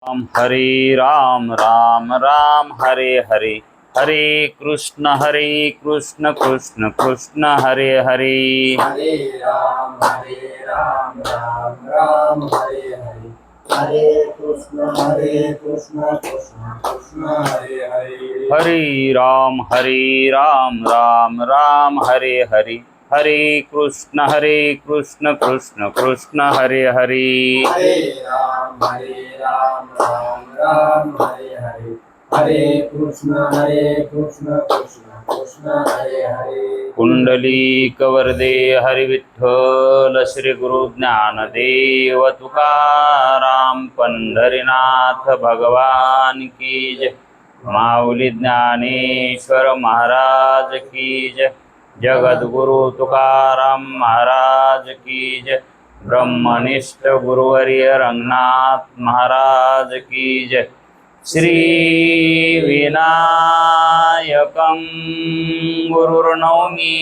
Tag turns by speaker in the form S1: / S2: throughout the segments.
S1: हरे राम राम राम हरे हरे, हरे कृष्ण कृष्ण कृष्ण हरे हरे।
S2: हरे राम राम राम हरे हरे, हरे कृष्ण कृष्ण कृष्ण हरे हरे।
S1: हरे राम राम राम हरे हरे, हरे कृष्ण कृष्ण कृष्ण हरे हरे।
S2: हरे राम राम हरे हरे, हरे कृष्ण कृष्ण कृष्ण हरे हरे।
S1: कुंडलीक वरदे हरि विठ्ठल श्री गुरु ज्ञानदेव तुकाराम पंढरीनाथ भगवान की जय। माऊली ज्ञानेश्वर महाराज की जय। जगद्गुरु तुकाराम महाराज की जय। ब्रह्मनिष्ठ गुरुवर्य रंगनाथ महाराज की जय। श्री विनायकं गुरुर्नौमि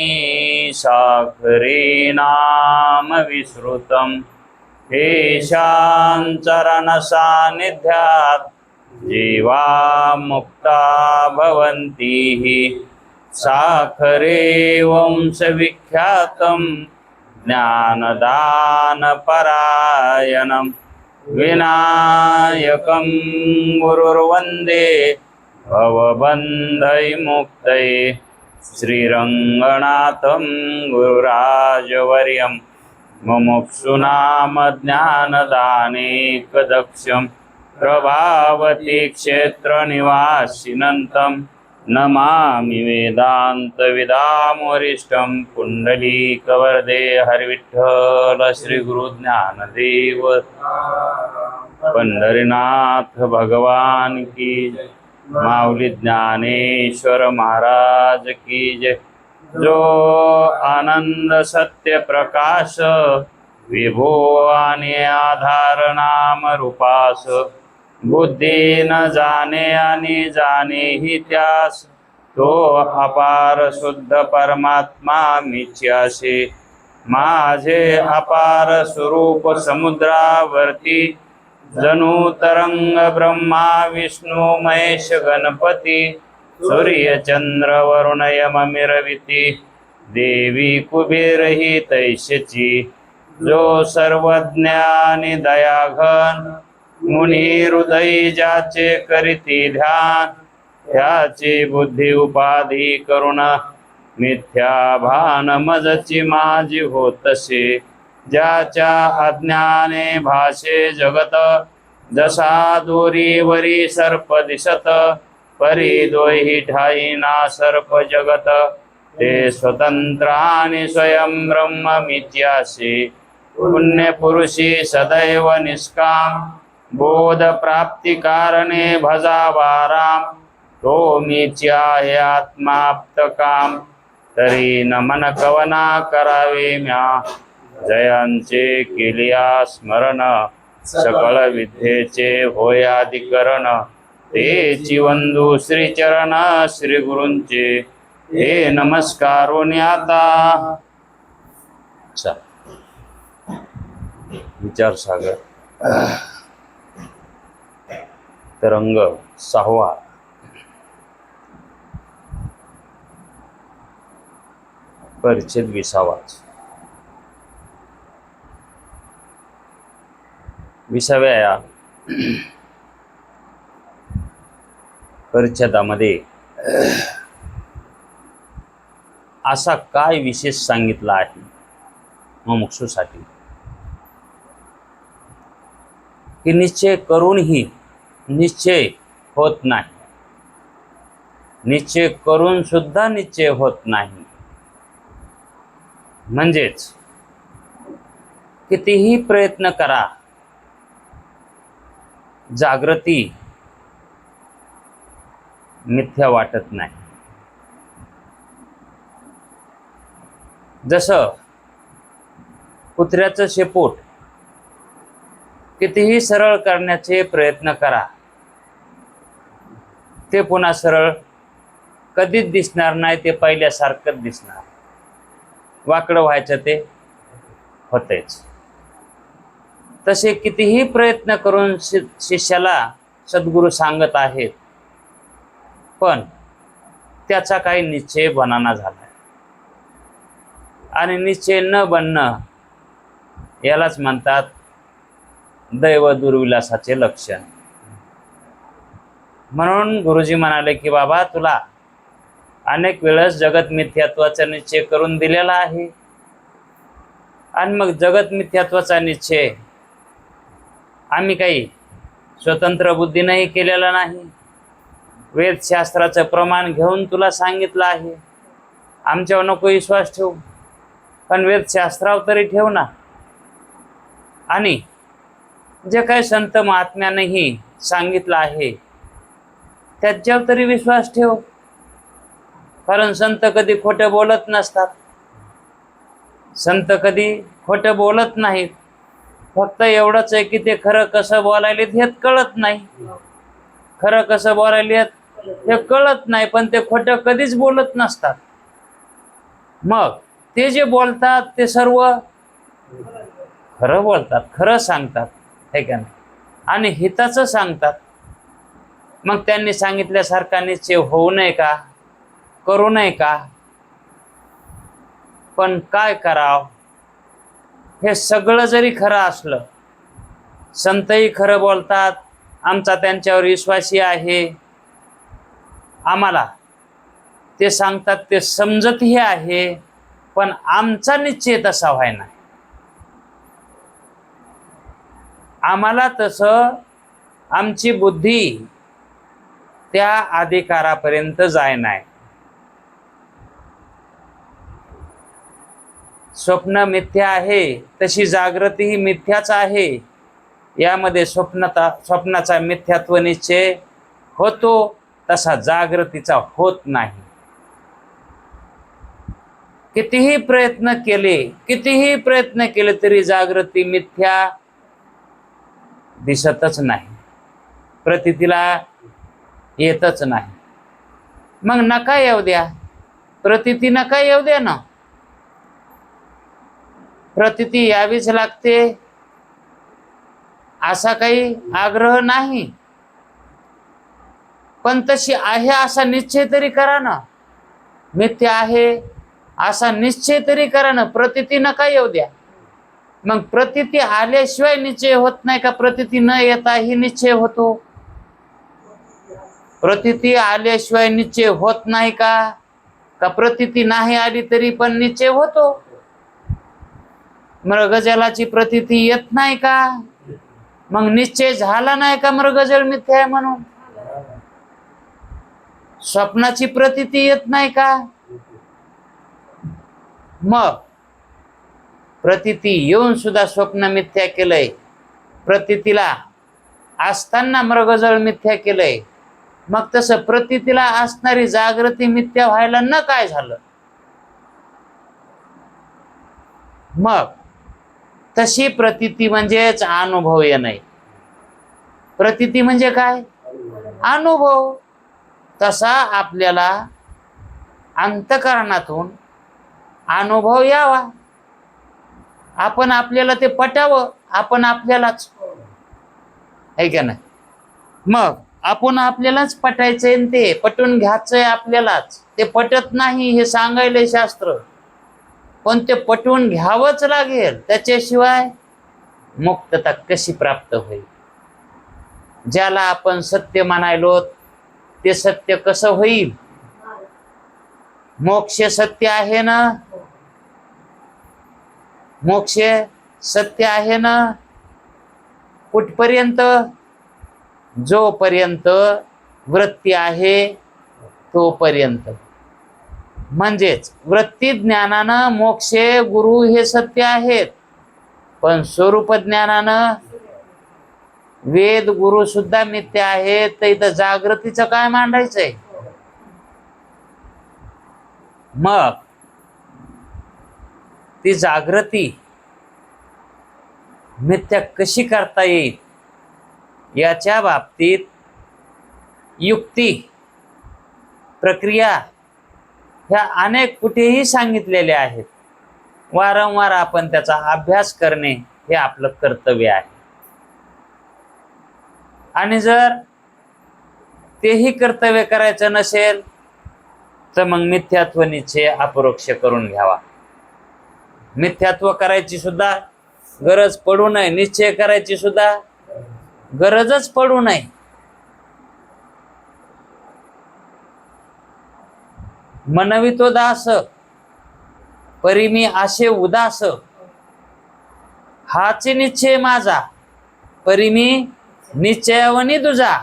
S1: साखरे नाम विश्रुतं येषां चरणसान्निध्यात् जीवा मुक्ता भवन्ति। साखरे वंशविख्यातं ज्ञानदानपरायणं विनायकं गुरुर्वन्दे भवबन्धविमुक्तये। श्रीरङ्गनाथं गुरुराजवर्यं मुमुक्षूणां ज्ञानदानेकदक्षं प्रभावती क्षेत्रनिवासिनं नमामि वेदान्तविदामोरिष्टं। पुण्डलीकवरदे हरिविठ्ठल श्री गुरु ज्ञानदेव पंढरीनाथ भगवान की जय। माऊली ज्ञानेश्वर महाराज की जय। जो आनंद सत्य प्रकाश विभो आणि आधार नाम रूपास, बुद्धी न जाणे आणि जाणे ही त्यास, तो अपार शुद्ध परमात्मा मिथ्यासी। माझे अपार स्वरूप समुद्रावरती, जणू तरंग ब्रह्मा विष्णू महेश गणपती, सूर्य चंद्र वरुण यम मिरविती, देवी कुबेर ही तैशची। जो सर्वज्ञानी दयाघन, मुनी हृदय ज्याचे करीती ध्यान, त्याची बुद्धी उपाधी करुण, मिथ्या भान मजची माझी होतसे। ज्याच्या अज्ञाने भाषे जगत, जसा दोरीवरी सर्प दिसत, परी दोही ठाई ना सर्प जगत, ते स्वतंत्र आणि स्वयं ब्रह्म मिथ्यासी। पुण्य पुरुषी सदैव निष्काम, बोध प्राप्ती कारणे भजावा राम, तो मिथ्या हे आत्माप्त काम, तरी नमन कवना करावे म्या। जयांचे केलिया स्मरण, सकळ विद्येचे होयाधिकरण, तेची वंदू श्रीचरण श्री गुरूंचे, हे नमस्कारोनी आता। विचार सागर तरंग 6वा, परिच्छेद 20वा। 20व्या परिच्छेदामध्ये असा काय विशेष सांगितला आहे मुमुक्षूसाठी, की निश्चय करूनही निश्चय होत नाही, निश्चय करून सुद्धा निश्चय होत नाही। म्हणजेच कितीही प्रयत्न करा, जागृती मिथ्या वाटत नाही। जसं कुत्र्याचं शेपूट कितीही सरळ करण्याचे प्रयत्न करा, ते पुन्हा सरळ कधीच दिसणार नाही, ते पहिल्यासारखंच दिसणार। वाकडं व्हायचं ते होतेच। तसे कितीही प्रयत्न करून शिष्याला सद्गुरू सांगत आहेत, पण त्याचा काही निश्चय बनाना झाला. आणि निश्चय न बनणं यालाच म्हणतात दैव दुर्विलासाचे लक्षण. म्हणून गुरुजी म्हणाले की बाबा, तुला अनेक वेळेस जगत मिथ्यात्वाचा निश्चय करून दिलेला आहे, आणि मग जगत मिथ्यात्वाचा निश्चय आम्ही काही स्वतंत्र बुद्धीनेही केलेला नाही. वेदशास्त्राचं प्रमाण घेऊन तुला सांगितलं आहे. आमच्यावर नको विश्वास ठेवू, पण वेदशास्त्रावर तरी ठेव ना. आणि जे काही संत महात्म्यानेही सांगितलं आहे त्याच्यावर तरी विश्वास ठेव, कारण संत कधी खोटं बोलत नसतात. संत कधी खोटं बोलत नाहीत. फक्त एवढंच आहे की ते खरं कसं बोलायलेत हे कळत नाही. खरं कसं बोलायलेत हे कळत नाही, पण ते खोटं कधीच बोलत नसतात. मग ते जे बोलतात ते सर्व खरं बोलतात, खरं सांगतात, हे का नाही, आणि हिताचं सांगतात. मग त्यांनी सांगितल्यासारखा निश्चय होऊ नये का, करू नये का? पण काय करावं? हे सगळं जरी खरं असलं, संतही खरं बोलतात, आमचा त्यांच्यावर विश्वासही आहे, आम्हाला ते सांगतात ते समजतही आहे, पण आमचा निश्चय तसा व्हायना. आम्हाला तसं आमची बुद्धी त्या अधिकारापर्यंत जाय नाही. स्वप्न मिथ्या आहे, तशी जागृती ही मिथ्याच आहे. यामध्ये स्वप्नाचा मिथ्यात्व निश्चय होतो, तसा जागृतीचा होत नाही. कितीही प्रयत्न केले तरी जागृती मिथ्या दिसतच नाही, प्रतीतीला येतच नाही. मग नका येऊ द्या, प्रतीती नका येऊ द्या ना. प्रतीती यावीच लागते असा काही आग्रह नाही, पण तशी आहे असा निश्चय तरी करा ना. मिथ्या आहे असा निश्चय तरी करा ना. प्रतीती नका येऊ द्या. मग प्रतीती आल्याशिवाय निश्चय होत नाही का? प्रतीती न येताही निश्चय होतो. प्रतीती आल्याशिवाय निश्चय होत नाही का? का प्रतीती नाही आली तरी पण निश्चय होतो? मृगजलाची प्रतीती येत नाही का? मग निश्चय झाला नाही का मृगजल मिथ्या आहे म्हणून? स्वप्नाची प्रतीती येत नाही का? मग प्रतीती येऊन सुद्धा स्वप्न मिथ्या केलंय, प्रतीतीला असताना मृगजळ मिथ्या केलंय. मग तसं प्रतीतीला असणारी जागृती मिथ्या व्हायला न काय झालं? मग तशी प्रतीती म्हणजेच अनुभव येणे. प्रतीती म्हणजे काय? अनुभव. तसा आपल्याला अंतःकरणातून अनुभव यावा, आपण आपल्याला ते पटावं, आपण आपल्यालाच, है का नाही? मग आपण आपल्यालाच पटायचंय, ते पटून घ्यायचंय आपल्यालाच. ते पटत नाही हे सांगायले शास्त्र, पण ते पटवून घ्यावंच लागेल. त्याच्याशिवाय मुक्तता कशी प्राप्त होईल? ज्याला आपण सत्य म्हणायलो ते सत्य कसं होईल? मोक्ष सत्य आहे ना? मोक्ष सत्य आहे ना? कुठपर्यंत? जोपर्यंत वृत्ती आहे तोपर्यंत. म्हणजेच वृत्ती ज्ञानानं मोक्ष गुरु हे सत्य आहेत, पण स्वरूप ज्ञानानं वेद गुरु सुद्धा मिथ्या आहेत. तर इथं जागृतीचं काय मांडायचंय? मग ती जागृती मिथ्या कशी करता येईल याच्या बाबतीत युक्ती, प्रक्रिया ह्या अनेक कुठेही सांगितलेल्या आहेत. वारंवार आपण त्याचा अभ्यास करणे हे आपलं कर्तव्य आहे. आणि जर तेही कर्तव्य करायचं नसेल तर मग मिथ्यात्व निश्चय अपरोक्ष करून घ्यावा. मिथ्यात्व करायची सुद्धा गरज पडू नये, निश्चय करायची सुद्धा गरजच पडू नये. मनवी तो दास परी मी आशे उदास, हाच निश्चय माझा परी मी निश्चयावनी तुझा.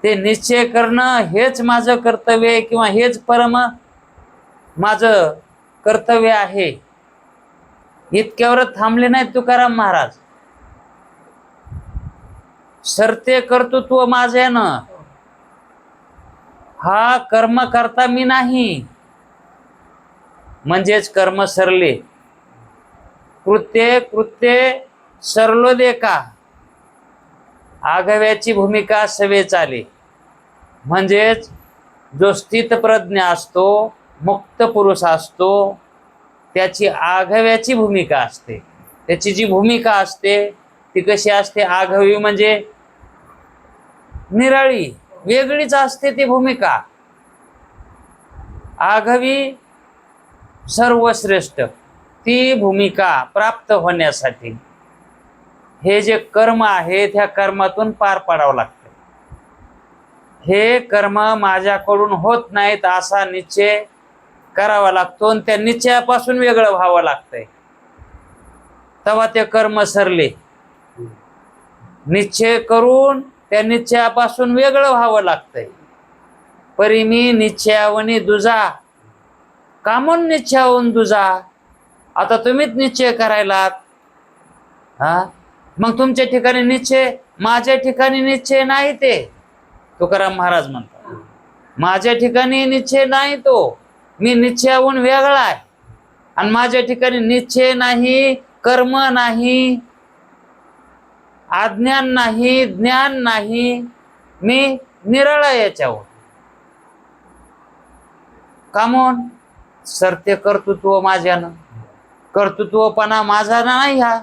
S1: ते निश्चय करणं हेच माझं कर्तव्य आहे किंवा हेच परम माझं कर्तव्य आहे. इतक्यावर थांबले नाहीत तुकाराम महाराज. सरते कर्तृत्व माझ्यानं, हा कर्म करता मी नाही. म्हणजेच कर्म सरले, कृत्य सरलो दे का, आघव्याची भूमिका सवे चाले. म्हणजेच जो स्थितप्रज्ञ असतो, मुक्त पुरुष असतो, त्याची आघव्याची भूमिका असते. त्याची जी भूमिका असते ती कशी असते? आघवी म्हणजे निराळी, वेगळीच असते ती भूमिका. आघवी सर्वश्रेष्ठ. ती भूमिका प्राप्त होण्यासाठी हे जे कर्म आहे त्या कर्मातून पार पाडावं लागतं. हे कर्म माझ्याकडून होत नाहीत असा निश्चय करावा लागतो आणि त्या निश्चयापासून वेगळं व्हावं लागतंय, तेव्हा ते कर्म सरले. निश्चय करून त्या निश्चयापासून वेगळं व्हावं लागतंय. परी मी निश्चयावनी दुजा, कामून निश्चयावून दुजा. आता तुम्हीच निश्चय करायलात, हा मग तुमच्या ठिकाणी निश्चय, माझ्या ठिकाणी निश्चय नाही. ते तुकाराम महाराज म्हणतात, माझ्या ठिकाणी निश्चय नाही, तो मी निश्चयाहून वेगळा आहे. आणि माझ्या ठिकाणी निश्चय नाही, कर्म नाही, अज्ञान नाही, ज्ञान नाही, मी निराळा याच्यावर. कामून सरते कर्तृत्व माझ्यानं. कर्तृत्वपणा माझा नाही. हा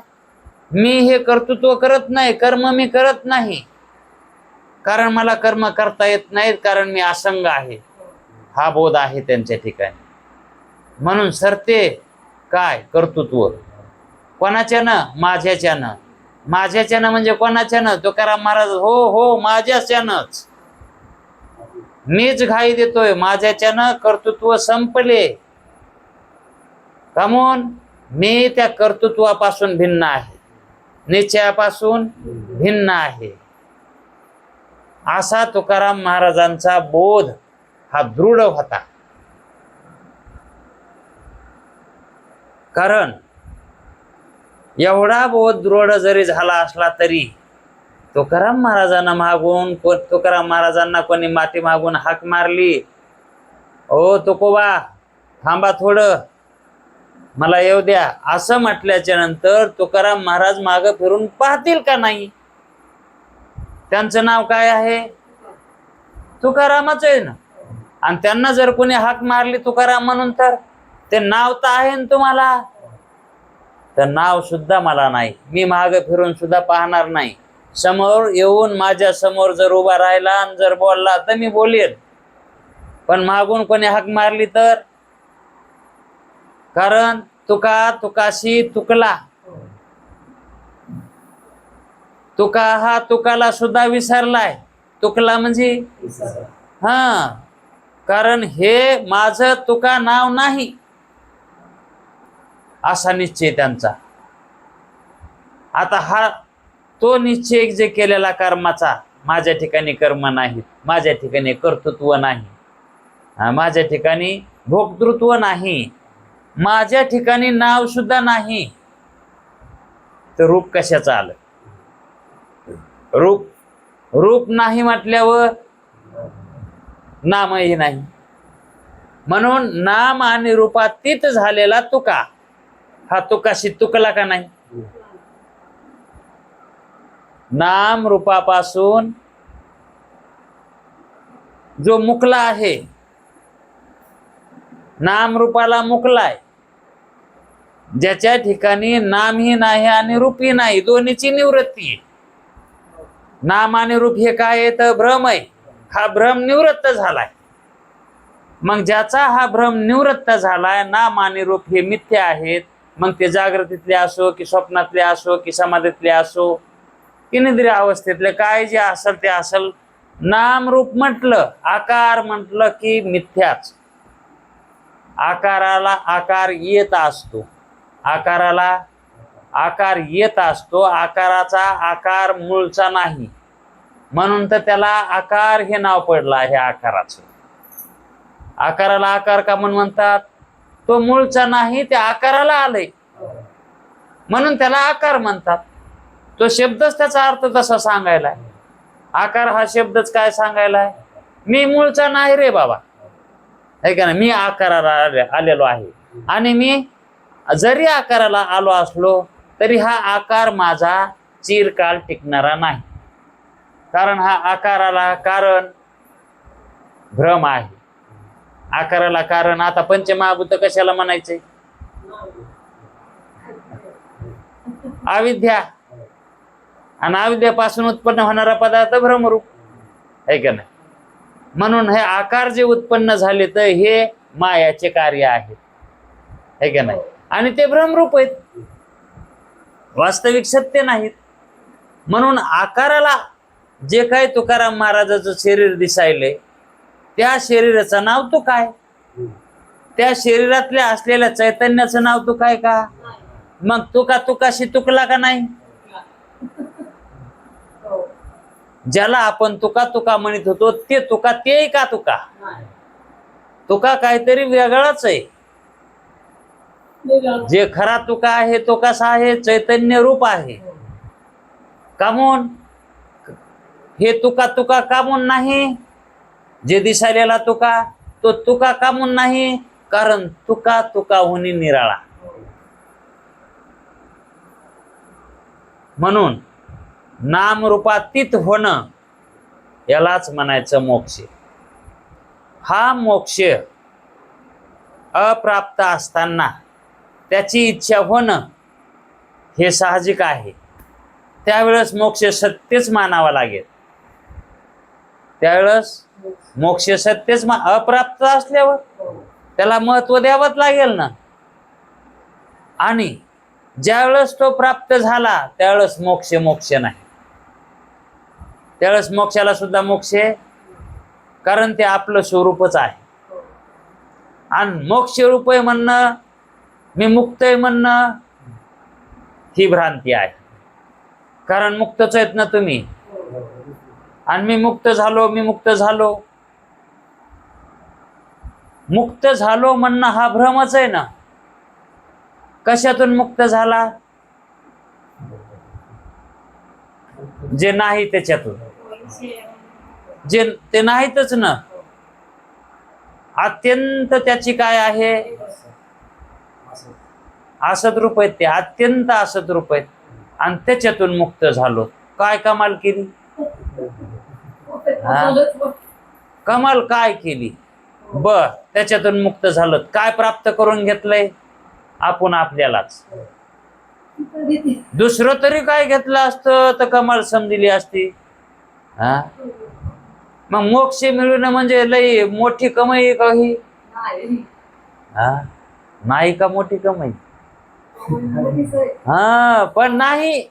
S1: मी हे कर्तृत्व करत नाही, कर्म मी करत नाही, कारण मला कर्म करता येत नाहीत, कारण मी असंग आहे. हा बोध आहे त्यांच्या ठिकाणी. म्हणून सरते काय? कर्तृत्व. कोणाच्यानं? माझ्याच्यानं. माझ्याच्यानं म्हणजे कोणाच्यानं? तुकाराम महाराज, हो हो माझ्याच्यानंच. मीच घाई देतोय, माझ्याच्यानं कर्तृत्व संपले. कामून मी त्या कर्तृत्वापासून भिन्न आहे, निश्चयापासून भिन्न आहे. असा तुकाराम महाराजांचा बोध हा दृढ होता. कारण एवढा बोध दृढ जरी झाला असला तरी तुकाराम महाराजांना कोणी माती मागून हाक मारली, ओ तुकोबा थांबा थोडं, मला येऊ द्या, असं म्हटल्याच्या नंतर तुकाराम महाराज मागं फिरून पाहतील का नाही? त्यांचं नाव काय आहे? तुकारामच आहे ना. आणि त्यांना जर कोणी हाक मारली तुकाराम म्हणून, तर ते नाव तर आहे ना तुम्हाला, तर नाव सुद्धा मला नाही. मी मागं फिरून सुद्धा पाहणार नाही. समोर येऊन माझ्या समोर जर उभा राहिला आणि जर बोलला तर मी बोलेन, पण मागून कोणी हाक मारली तर? कारण तुकाशी तुकला. तुका हा तुकाला सुद्धा विसरलाय. तुकला म्हणजे हा, कारण हे माझं तुका नाव नाही असा निश्चय त्यांचा. आता हा तो निश्चय जे केलेला कर्माचा, माझ्या ठिकाणी कर्म नाही, माझ्या ठिकाणी कर्तृत्व नाही, माझ्या ठिकाणी भोक्तृत्व नाही, माझ्या ठिकाणी नाव सुद्धा नाही, तर रूप कशाचं आलं? रूप नाही म्हटल्यावर नामही नाही. म्हणून नाम आणि रूपातीत झालेला तुका हा तुकाशी तुकला का नाही? नाम रूपापासून जो मुकला आहे, नाम रूपाला मुकलाय, ज्याच्या ठिकाणी नामही नाही आणि रूपही नाही, दोन्हीची निवृत्ती. नाम आणि रूप हे काय आहे तर भ्रम आहे. हा भ्रम निवृत्त झालाय. मग ज्याचा हा भ्रम निवृत्त झालाय, नाम आणि रूप हे मिथ्य आहेत, मग ते जागृतीतले असो की स्वप्नातले असो की समाधीतले असो की निद्रा अवस्थेतले, काय जे असेल ते असेल, नाम रूप म्हटलं, आकार म्हटलं की मिथ्याच. आकाराला आकार येत असतो, आकाराला आकार येत असतो. आकाराचा आकार मूळचा नाही, म्हणून तर त्याला आकार हे नाव पडलं आहे. आकाराचं, आकाराला आकार का म्हणून म्हणतात? तो मूळचा नाही, त्या आकाराला आलंय म्हणून त्याला आकार म्हणतात. तो शब्दच त्याचा अर्थ तसा सांगायलाय. आकार हा शब्दच काय सांगायलाय? मी मूळचा नाही रे बाबा, आहे का नाही? मी आकाराला आलेलो आहे. आणि मी जरी आकाराला आलो असलो तरी हा आकार माझा चिरकाल टिकणारा नाही, कारण हा आकाराला कारण भ्रम आहे. आकाराला कारण, आता पंचमहाभूत कशाला म्हणायचे? अविद्या. आणि अविद्यापासून उत्पन्न होणारा पदार्थ भ्रमरूप, आहे का नाही? म्हणून हे आकार जे उत्पन्न झाले तर हे मायाचे कार्य आहेत, आहे का नाही? आणि ते भ्रमरूप आहेत, वास्तविक सत्य नाहीत. म्हणून आकाराला जे काय तुकाराम महाराजाचं शरीर दिसायले, त्या शरीराचं नाव तू काय? त्या शरीरातल्या असलेल्या चैतन्याचं नाव तू काय का? मग तुकाशी तुकला का नाही? ज्याला आपण तुका म्हणत होतो ते तुका, ते का तुका? तुका काहीतरी वेगळाच आहे. जे खरा तुका आहे तो कसा आहे? चैतन्य रूप आहे. कामून हे तुका कामून नाही? जे दिसायलेला तुका तो तुका कामून नाही, कारण तुका होणे निराळा. म्हणून नामरूपातीत होणं यालाच म्हणायचं मोक्ष. हा मोक्ष अप्राप्त असताना त्याची इच्छा होणं हे साहजिक आहे. त्यावेळेस मोक्ष सत्यच मानावा लागेल. त्यावेळेस मोक्ष सत्यच अप्राप्त असल्यावर त्याला महत्व द्यावंच लागेल ना. आणि ज्यावेळेस तो प्राप्त झाला त्यावेळेस मोक्ष नाही. त्यावेळेस मोक्षाला सुद्धा मोक्ष आहे, कारण ते आपलं स्वरूपच आहे. आणि मोक्ष रूप आहे म्हणणं, मी मुक्त आहे म्हणणं, ही भ्रांती आहे. कारण मुक्तच आहेत ना तुम्ही. आणि मी मुक्त झालो म्हणणं हा भ्रमच आहे ना. कशातून मुक्त झाला? जे नाही त्याच्यातून. जे ते नाहीतच ना. अत्यंत त्याची काय आहे? असत रूप आहेत ते, अत्यंत असत रूप आहेत. आणि त्याच्यातून मुक्त झालो. काय कमाल केली? कमाल काय केली? त्याच्यातून मुक्त झालं. काय प्राप्त करून घेतलंय? आपण आपल्यालाच. दुसरं तरी काय घेतलं असतं तर कमाल समजली असती. मग मोक्ष मिळवणं म्हणजे लई मोठी कमाई का ही? नाही का मोठी कमाई? पण नाही.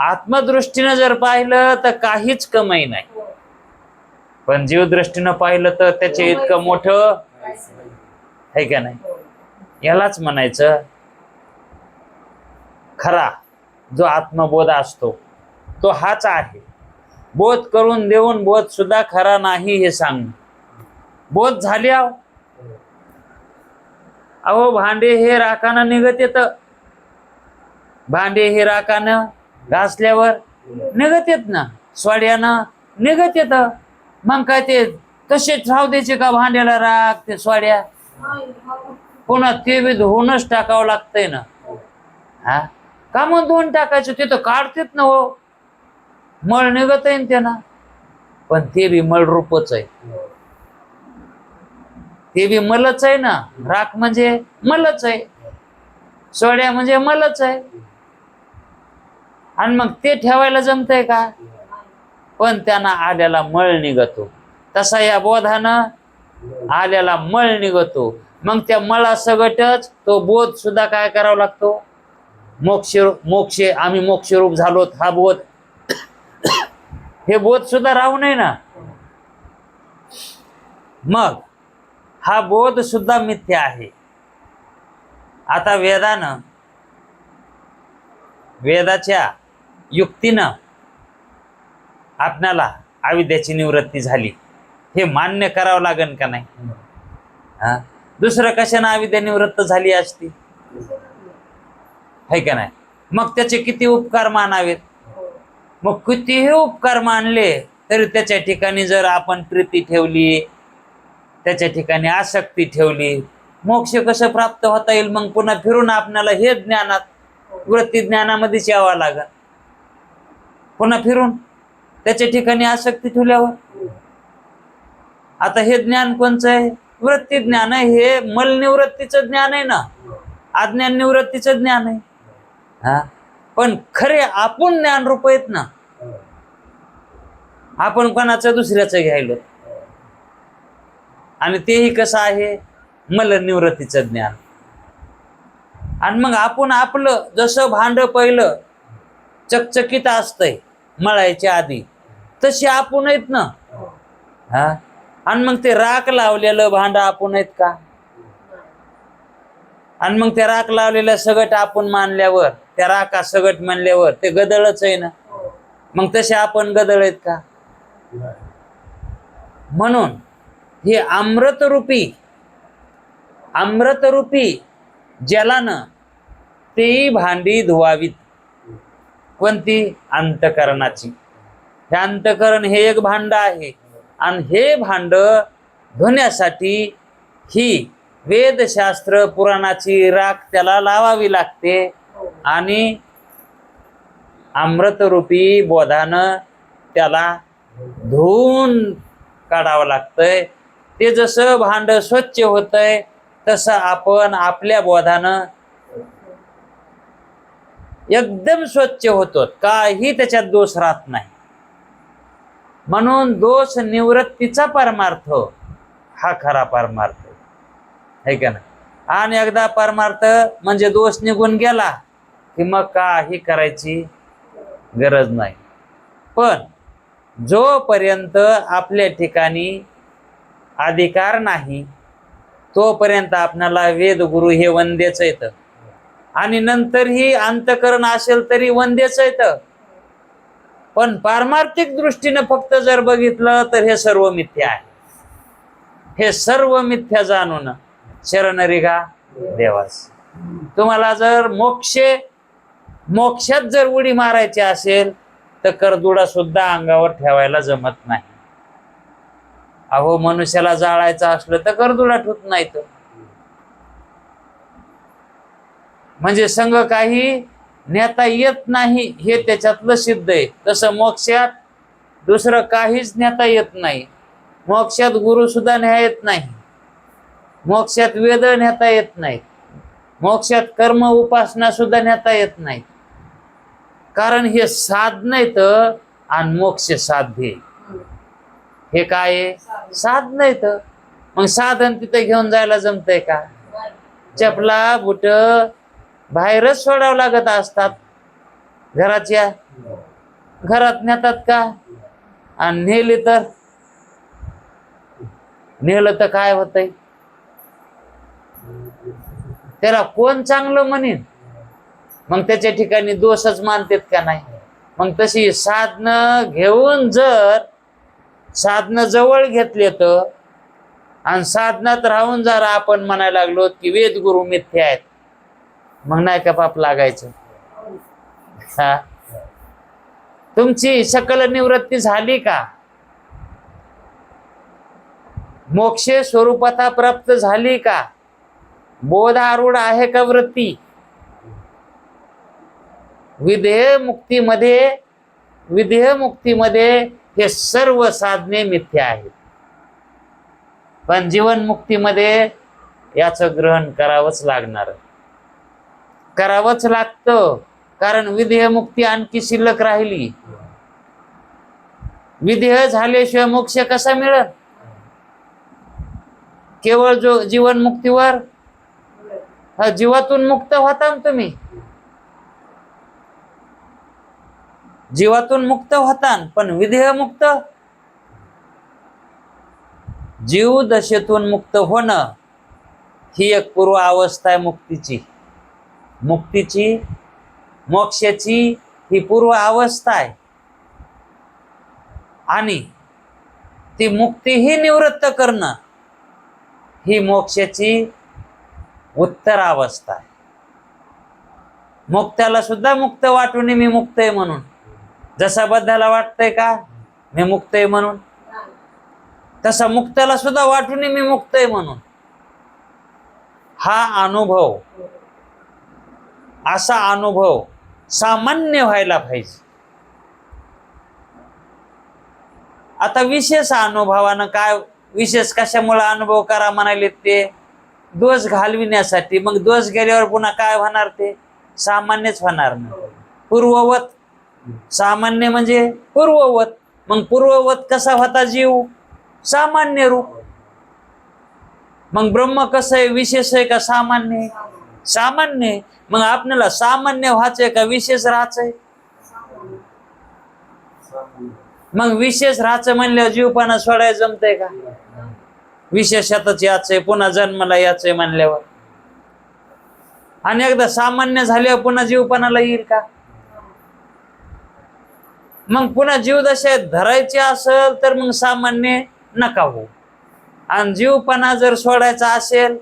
S1: आत्मदृष्टीनं जर पाहिलं तर काहीच कमाई नाही. पण जीवदृष्टीनं पाहिलं तर त्याचे इतकं मोठं आहे का नाही? यालाच म्हणायचं खरा जो आत्मबोध असतो तो हाच आहे. बोध करून देऊन बोध सुद्धा खरा नाही हे सांग. बोध झाल्या अहो भांडे हे राखानं निघत येत. भांडे हे राखानं घासल्यावर निघत येत ना, स्वाड्यानं निघत येत. मग काय ते तसेच राहू द्यायचे का भांड्याला राख ते स्वाड्या? पुन्हा ते बी धुवूनच टाकावं लागतंय ना. का मग धुवून टाकायचं? ते तर काढतेत ना हो, मळ निघत आहे त्यांना. पण ते बी मळ रूपच आहे. ते बी मलच आहे ना. राख म्हणजे मलच आहे, सोड्या म्हणजे मलच आहे. आणि मग ते ठेवायला जमतंय का? पण त्यांना आल्याला मळ निघतो. तसा या बोधानं आल्याला मळ निघतो. मग त्या मळा सगटच तो बोध सुद्धा काय करावा लागतो? मोक्षे आम्ही मोक्षरूप झालोत हा बोध, हे बोध सुद्धा राहू नये ना. मग हा बोध सुद्धा मिथ्या आहे. आता वेदाच्या युक्तीनं आपणाला अविद्याची निवृत्ती झाली हे मान्य करावं लागेल का नाही? हा, दुसरं कशाने अविद्या निवृत्त झाली असती? है का नाही? मग त्याचे किती उपकार मानावेत? मग कितीही उपकार मानले तरी त्याच्या ठिकाणी जर आपण प्रीती ठेवली, त्याच्या ठिकाणी आसक्ती ठेवली, मोक्ष कसं प्राप्त होता येईल? मग पुन्हा फिरून आपल्याला हे ज्ञानात, वृत्ती ज्ञानामध्येच यावं लागेल. पुन्हा फिरून त्याच्या ठिकाणी आसक्ती ठेवल्यावर आता हे ज्ञान कोणचं आहे? वृत्ती ज्ञान आहे. हे मल निवृत्तीचं ज्ञान आहे ना, अज्ञान निवृत्तीचं ज्ञान आहे. हा, पण खरे आपण ज्ञान रूप आहेत ना. आपण कोणाचं दुसऱ्याचं घ्यायलो, आणि तेही कसं आहे? मल निवृत्तीचं ज्ञान. आणि मग आपण आपलं जसं भांड पहिलं चकचकीत असतंय मळायच्या आधी, तशी आपण आहेत ना. हा, आणि मग ते राख लावलेलं भांड आपण आहेत का? आणि मग त्या राख लावलेल्या सगट आपण मानल्यावर, त्या राखा सगट मानल्यावर ते गदळच आहे ना. मग तसे आपण गदळ आहेत का? म्हणून हे अमृतरूपी जलानं तेही भांडी धुवावीत. कोणती? अंतकरणाची. हे अंतकरण हे एक भांड आहे, आणि हे भांड धुण्यासाठी ही वेदशास्त्र पुराणाची राख त्याला लावावी लागते, आणि अमृतरूपी बोधानं त्याला धुवून काढावं लागतंय. ते जसं भांड स्वच्छ होतंय तसं आपण आपल्या बोधानं एकदम स्वच्छ होतो, काही त्याच्यात दोष राहत नाही. म्हणून दोष निवृत्तीचा परमार्थ हा खरा परमार्थ आहे का नाही? आणि एकदा परमार्थ म्हणजे दोष निघून गेला की मग काही करायची गरज नाही. पण जोपर्यंत आपल्या ठिकाणी अधिकार नाही तोपर्यंत आपणाला वेदगुरु हे वंद्यच येतं, आणि नंतरही अंतकरण असेल तरी वंद्यच येतं. पण पारमार्थिक दृष्टीनं फक्त जर बघितलं तर हे सर्व मिथ्या आहे. हे सर्व मिथ्या जाणून शरण रिगा देवास. तुम्हाला जर मोक्षात जर उडी मारायची असेल तर करदुडा सुद्धा अंगावर ठेवायला जमत नाही. अहो, मनुष्याला जाळायचं असलं तर करदुडा ठेवत नाही. तर म्हणजे संघ काही नेता येत नाही हे त्याच्यातलं सिद्ध आहे. तसं मोक्षात दुसरं काहीच नेता येत नाही. मोक्षात गुरु सुद्धा न्याय येत नाही, मोक्षात वेद नेता येत नाही, मोक्षात कर्म उपासना सुद्धा नेता येत नाही. कारण हे साधन येत आणि मोक्ष साध्य. हे काय आहे? साधन येत. मग साधन तिथे घेऊन जायला जमतंय का? चपला बुट बाहेरच सोडावं लागत असतात. घरात नेतात का? आणि नेलं तर काय होतंय? त्याला कोण चांगलं म्हणेन? मग त्याच्या ठिकाणी दोषच मानतात का नाही? मग तशी साधनं घेऊन जर साधनं जवळ घेतले तर, आणि साधनात राहून जर आपण म्हणायला लागलो की वेद गुरु मिथ्या आहेत, मग नाही का पाप लागायचं? हा, तुमची सकल निवृत्ती झाली का? मोक्ष स्वरूपता प्राप्त झाली का? बोधारूढ आहे का वृत्ती? विधेय मुक्तीमध्ये हे सर्व साधने मिथ्या आहेत. पण जीवन मुक्तीमध्ये याचं ग्रहण करावंच लागणार, करावंच लागतं. कारण विदेह मुक्ती आणखी शिल्लक राहिली. विदेह झाल्याशिवाय मोक्ष कसा मिळत? केवळ जो जीवन मुक्तीवर जीवातून मुक्त होता ना तुम्ही, जीवातून मुक्त होता, पण विदेह मुक्त, जीव दशेतून मुक्त होणं ही एक पूर्व अवस्था आहे मुक्तीची. मुक्तीची, मोक्षाची ही पूर्व अवस्था आहे. आणि ती मुक्ती ही निवृत्त करणं ही मोक्षाची उत्तर अवस्था आहे. मुक्त्याला सुद्धा मुक्त वाटून मी मुक्त आहे म्हणून. जसा बद्धाला वाटतंय का मी मुक्त आहे म्हणून, तसा मुक्त्याला सुद्धा वाटून मी मुक्त आहे म्हणून. हा अनुभव, असा अनुभव सामान्य व्हायला पाहिजे. आता विशेष अनुभवानं काय, विशेष कशामुळे अनुभव करा म्हणाले? ते दोष घालविण्यासाठी. मग दोष गेल्यावर पुन्हा काय होणार? ते सामान्यच होणार नाही. पूर्ववत, सामान्य म्हणजे पूर्ववत. मग पूर्ववत कसा होता जीव? सामान्य रूप. मग ब्रह्म कसं आहे? विशेष आहे का सामान्य? सामान्य. मग आपल्याला सामान्य व्हायचंय का विशेष राहायचंय? मग विशेष राहायचं म्हणल्यावर जीवपणा सोडायला जमतंय का? विशेषातच याचंय, पुन्हा जन्माला याचंय म्हणल्यावर. आणि एकदा सामान्य झाल्यावर पुन्हा जीवपणाला येईल का? मग पुन्हा जीवदशेत धरायचे असेल तर मग सामान्य नका हो. आणि जीवपणा जर सोडायचा असेल,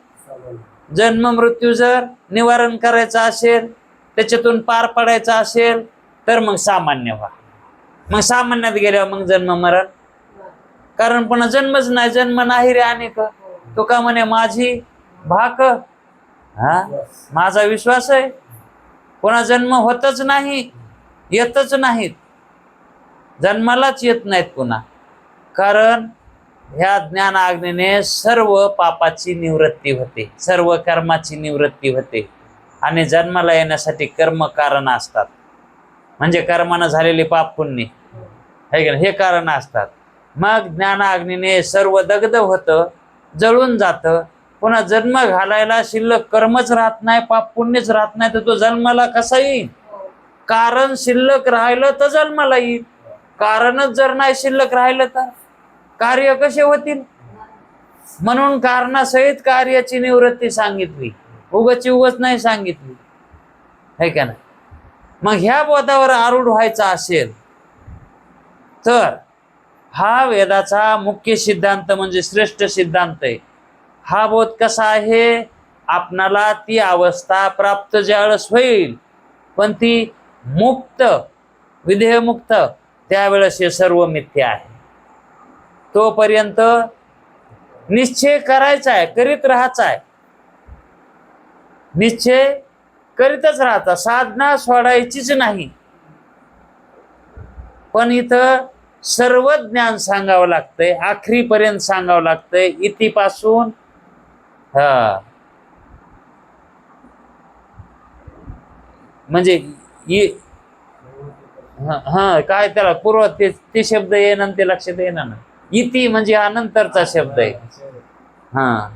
S1: जन्म मृत्यू जर निवारण करायचं असेल, त्याच्यातून पार पडायचं असेल, तर मग सामान्य व्हा. मग सामान्यात गेल्यावर मग जन्म मरण. कारण पुन्हा जन्मच नाही. जन्म नाही रे अनेक. तो का म्हणे माझी भाक, हा माझा विश्वास आहे. पुन्हा जन्म होतच नाही, येतच नाहीत, जन्मालाच येत नाहीत पुन्हा. कारण ह्या ज्ञान आज्ञेने सर्व पापाची निवृत्ती होते, सर्व कर्माची निवृत्ती होते. आणि जन्माला येण्यासाठी कर्म कारण असतात. म्हणजे कर्मानं झालेले पाप पुण्य हे कारण असतात. मग ज्ञान आज्ञेने सर्व दग्ध होतं, जळून जातं. पुन्हा जन्म घालायला शिल्लक कर्मच राहत नाही, पाप पुण्यच राहत नाही, तर तो जन्माला कसा येईल? कारण शिल्लक राहिलं तर जन्माला येईल. कारणच जर नाही शिल्लक राहिलं तर कार्य कसे होतील? म्हणून कारणासहित कार्याची निवृत्ती सांगितली, उगची उगच नाही सांगितली, है का नाही? मग ह्या बोधावर आरूढ व्हायचा असेल तर हा वेदाचा मुख्य सिद्धांत म्हणजे श्रेष्ठ सिद्धांत आहे. हा बोध कसा आहे? आपणाला ती अवस्था प्राप्त ज्यावेळेस होईल, पण ती मुक्त, विदेहमुक्त, त्यावेळेस हे सर्व मिथ्या आहे. तोपर्यंत निश्चय करायचा आहे, करीत राहायचा आहे. निश्चय करीतच राहता, साधना सोडायचीच नाही. पण इथं सर्व ज्ञान सांगावं लागतंय, आखरीपर्यंत सांगावं लागतंय. इतिपासून म्हणजे काय त्याला पूर्व ते शब्द येणार, ते लक्षात येणार ना. इति म्हणजे अनंतरचा शब्द आहे. हा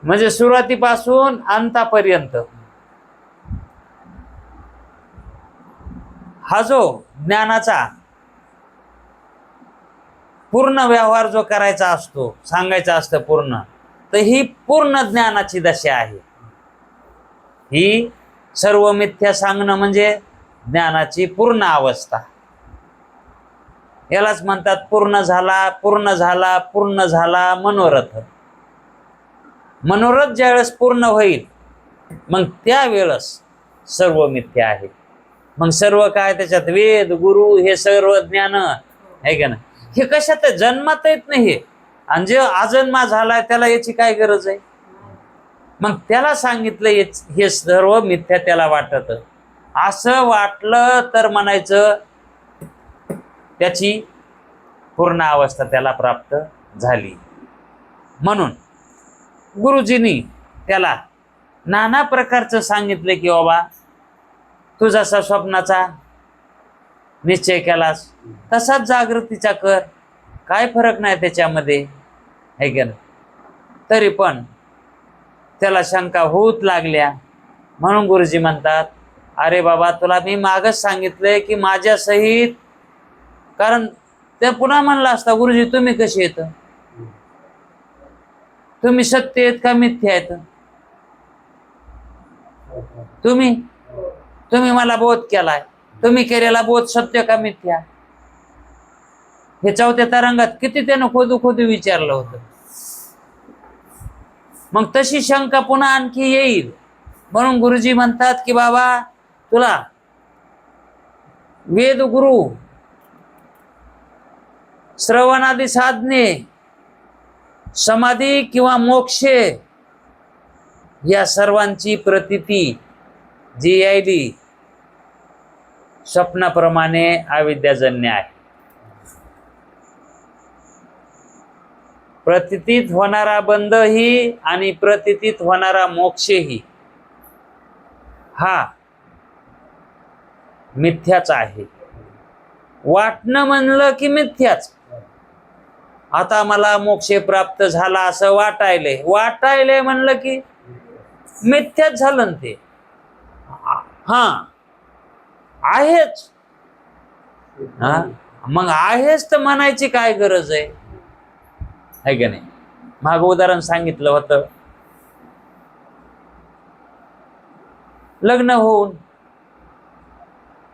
S1: म्हणजे सुरुवातीपासून अंतापर्यंत हा जो ज्ञानाचा पूर्ण व्यवहार जो करायचा असतो, सांगायचा असतं पूर्ण, तर ही पूर्ण ज्ञानाची दशा आहे. ही सर्व मिथ्या सांगणं म्हणजे ज्ञानाची पूर्ण अवस्था. यालाच म्हणतात पूर्ण झाला, पूर्ण झाला, पूर्ण झाला मनोरथ. मनोरथ ज्यावेळेस पूर्ण होईल, मग त्यावेळेस सर्व मिथ्या आहे. मग सर्व काय त्याच्यात वेद, गुरु, हे सर्व ज्ञान आहे का ना. हे कशात जन्मात येत नाही हे. आणि जे अजन्मा झालाय त्याला याची काय गरज आहे? मग त्याला सांगितलं हे सर्व मिथ्या त्याला वाटत. असं वाटलं तर म्हणायचं त्याची पूर्ण अवस्था त्याला प्राप्त झाली. म्हणून गुरुजींनी त्याला नाना प्रकारचं सांगितलं की बाबा तू जसा स्वप्नाचा निश्चय केलास तसाच जागृतीचा कर, काय फरक नाही त्याच्यामध्ये, है की नाही? तरी पण त्याला शंका होत लागल्या. म्हणून गुरुजी म्हणतात, अरे बाबा तुला मी मागच सांगितलंय की माझ्या सहित, कारण ते पुन्हा म्हणलं असता, गुरुजी तुम्ही कशी येत, तुम्ही सत्य आहेत का मिथ्या आहेत, तुम्ही मला बोध केलाय, तुम्ही केलेला बोध सत्य का मिथ्या, हे चौथ्या तरंगात किती त्यानं खोदू विचारलं होतं. मग तशी शंका पुन्हा आणखी येईल. म्हणून गुरुजी म्हणतात की बाबा तुला वेद गुरु, श्रवणादी साधने, समाधी किंवा मोक्षे या सर्वांची प्रतीती जी यायली स्वप्नाप्रमाणे अविद्याजन्य आहे. प्रतीतीत होणारा बंधही आणि प्रतीतीत होणारा मोक्षही हा मिथ्याच आहे. वाटणं म्हणलं की मिथ्याच. आता मला मोक्ष प्राप्त झाला असं वाटायले म्हणलं की मिथ्याच झालं ते. हा आहेच, हा मग आहेच तर म्हणायची काय गरज आहे, है का नाही? माग उदाहरण सांगितलं होतं, लग्न होऊन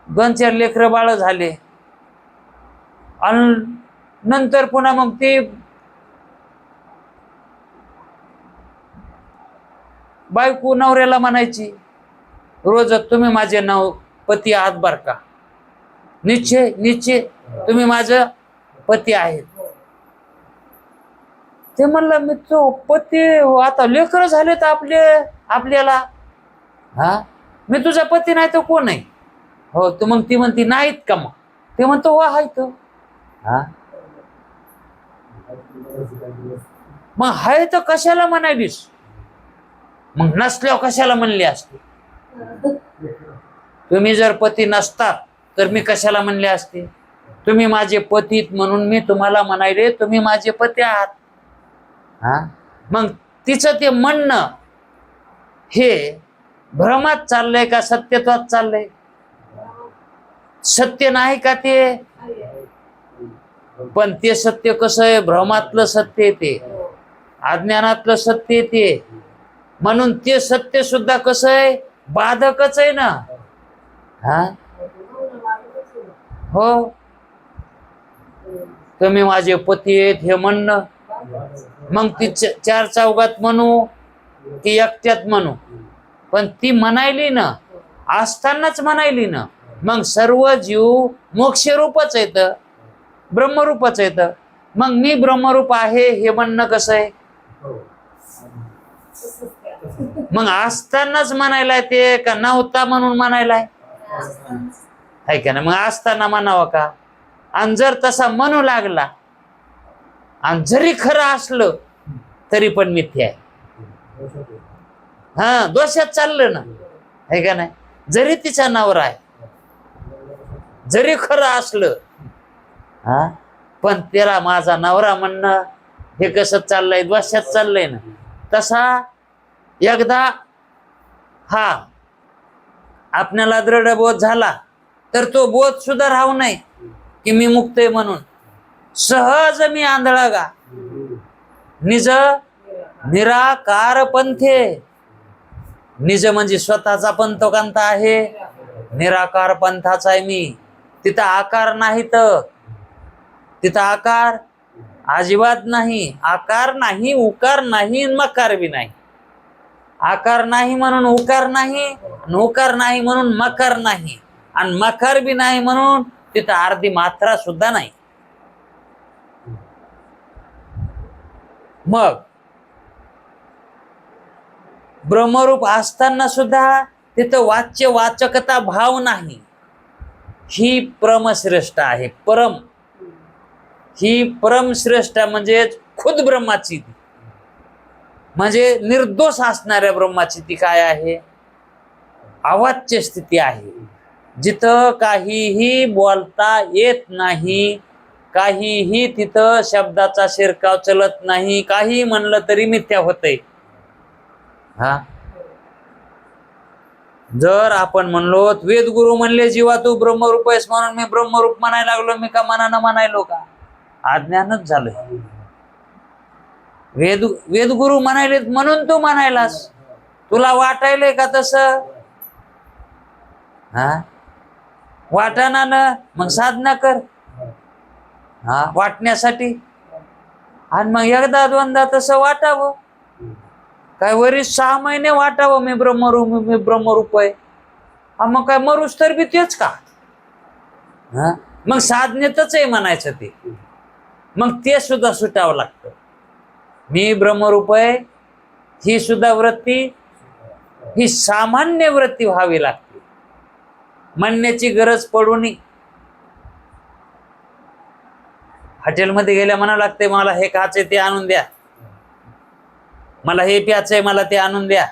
S1: 2-4 लेकरं बाळ झाले आणि नंतर पुन्हा मग ते बायको नवऱ्याला म्हणायची, रोज तुम्ही माझे पती आहात बर का, निश्चय तुम्ही माझं पती आहेत. ते म्हणलं मी तो पती, आता लेकर झाले तर आपल्याला, हा मी तुझा पती नाही तर कोण आहे? हो तर मग ती म्हणती नाहीत का? मग ते म्हणतो वा हाय तो, हा मग हाय तर कशाला म्हणालीस, मग नसल्यावर कशाला म्हणली असते? तुम्ही जर पती नसतात तर मी कशाला म्हणले असते? तुम्ही माझे पतीत म्हणून मी तुम्हाला म्हणायले तुम्ही माझे पती आहात. हा मग तिचं ते म्हणणं हे भ्रमात चाललंय का सत्यत्वात चाललंय? सत्य नाही का ते? पण ते सत्य कसं आहे? भ्रमातलं सत्य ते, अज्ञानातलं सत्य ते. म्हणून ते सत्य सुद्धा कसं आहे? बाधकच आहे ना. हा हो, तुम्ही माझे पती आहेत हे म्हणणं, मग ती 4 चौघात म्हणू की एकट्यात म्हणू, पण ती म्हणायली ना, असतानाच म्हणायली ना. मग सर्व जीव मोक्षरूपच येत, ब्रह्मरूपच येत. मग मी ब्रह्मरूप आहे हे म्हणणं कसं आहे? मग असतानाच म्हणायलाय ते का नव्हता म्हणून म्हणायलाय? आहे का नाही? मग असताना म्हणावं का? आणि जर तसा म्हणू लागला आणि जरी खरं असलं तरी पण मिथ्या आहे. हा दोषात चाललं ना, आहे का नाही? जरी तिचा नवरा आहे, जरी खरं असलं, हा पण त्याला माझा नवरा म्हणणं हे कसं चाललंय? दोषात चाललंय ना. तसा एकदा हा आपल्याला दृढ बोध झाला तर तो बोध सुद्धा राहू नये की मी मुक्त आहे म्हणून. सहज मी आंधळा गा निज निराकार पंथे. निज म्हणजे स्वतःचा पंथकांत आहे, निराकार पंथाचा आहे मी. तिथं आकार नाही, तर तिथं आकार अजिबात नाही. आकार नाही, उकार नाही, मकार बी नाही. आकार नाही म्हणून उकार नाही, उकार नाही म्हणून मकार नाही, आणि मकार बी नाही म्हणून तिथं अर्धी मात्रा सुद्धा नाही. मग ब्रह्मरूप असताना सुद्धा तिथं वाच्य वाचकता भाव नाही. ही परमश्रेष्ठ आहे. ही परमश्रेष्ठ म्हणजे खुद ब्रह्माची, म्हणजे निर्दोष असणाऱ्या ब्रह्माची ती काय आहे? अवाच्य स्थिती आहे. जिथं काहीही बोलता येत नाही, काहीही तिथं शब्दाचा शिरकाव चलत नाही, काही म्हणलं तरी मिथ्या होतंय. हा, जर आपण म्हणलो वेदगुरु म्हणले जीवा तू ब्रह्मरूप आहेस म्हणून मी ब्रह्मरूप म्हणायला लागलो, मी का मनानं म्हणायलो का? अज्ञानच झालं. वेदगुरु म्हणायले म्हणून तू म्हणायलास. तुला वाटायलंय का तसं? हा, वाटाणा न मग साधना कर हा वाटण्यासाठी. आणि मग एकदा दोनदा तसं वाटावं. काय वरील 6 महिने वाटावं मी ब्रह्मरूप आहे. मग काय मरूस तर बी तेच का? हा, मग साधनेतच आहे म्हणायचं ते. मग ते सुद्धा सुटावं लागतं. मी ब्रह्मरूप आहे ही सुद्धा वृत्ती, ही सामान्य वृत्ती व्हावी लागते. म्हणण्याची गरज पडू नये. हॉटेलमध्ये गेल्या म्हणावं लागते मला हे खायचंय ते आणून द्या, मला हे प्यायचंय मला ते आणून द्या,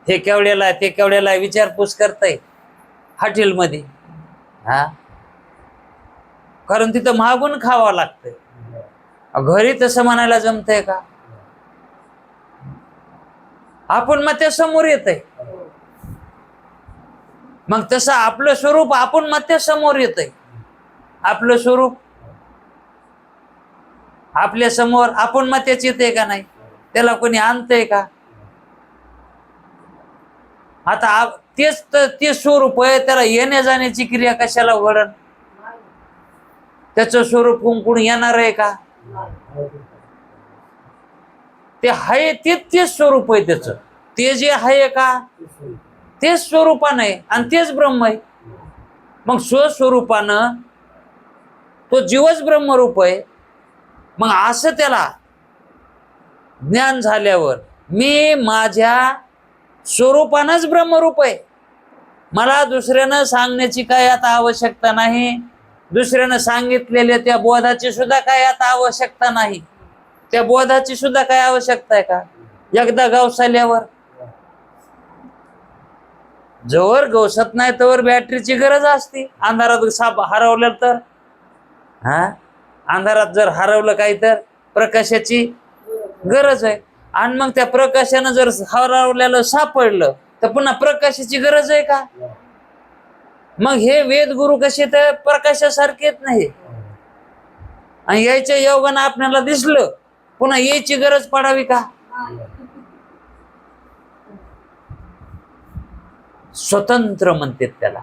S1: हे केवढ्याला आहे ते केवढ्याला आहे विचारपूस करताय हॉटेलमध्ये. हा, कारण तिथं मागून खावं लागतंय. घरी तसं म्हणायला जमतंय का? आपण मग त्या समोर येतंय. मग तसं आपलं स्वरूप आपण मग त्या समोर येतंय. आपलं स्वरूप आपल्या समोर आपण मग त्याच येते का नाही? त्याला कोणी आणतंय का? आता तेच तर ते स्वरूप आहे, त्याला येण्या जाण्याची क्रिया कशाला घडण? त्याचं स्वरूप कुंकुण येणार आहे का? ते आहे तेच स्वरूप आहे त्याचं. ते जे आहे का तेच स्वरूपानं आहे आणि तेच ब्रह्म आहे. मग स्वस्वरूपानं तो जीवच ब्रह्मरूप आहे. मग असं त्याला ज्ञान झाल्यावर मी माझ्या स्वरूपानंच ब्रह्मरूप आहे. मला दुसऱ्यानं सांगण्याची काय आता आवश्यकता नाही. दुसऱ्यानं सांगितलेल्या त्या बोधाची सुद्धा काय आता आवश्यकता नाही. त्या बोधाची सुद्धा काय आवश्यकता आहे का? एकदा गवसल्यावर जोवर गवसत नाही तोवर बॅटरीची गरज असते. अंधारात साप हरवलं तर हा, अंधारात जर हरवलं काही तर प्रकाशाची गरज आहे. आणि मग त्या प्रकाशानं जर हरवल्याला सापडलं तर पुन्हा प्रकाशाची गरज आहे का? मग हे वेद गुरु कसे तर प्रकाशासारखेच नाही. आणि यायच्या योगानं आपल्याला दिसलं पुन्हा यायची गरज पडावी का? स्वतंत्र म्हणतात त्याला.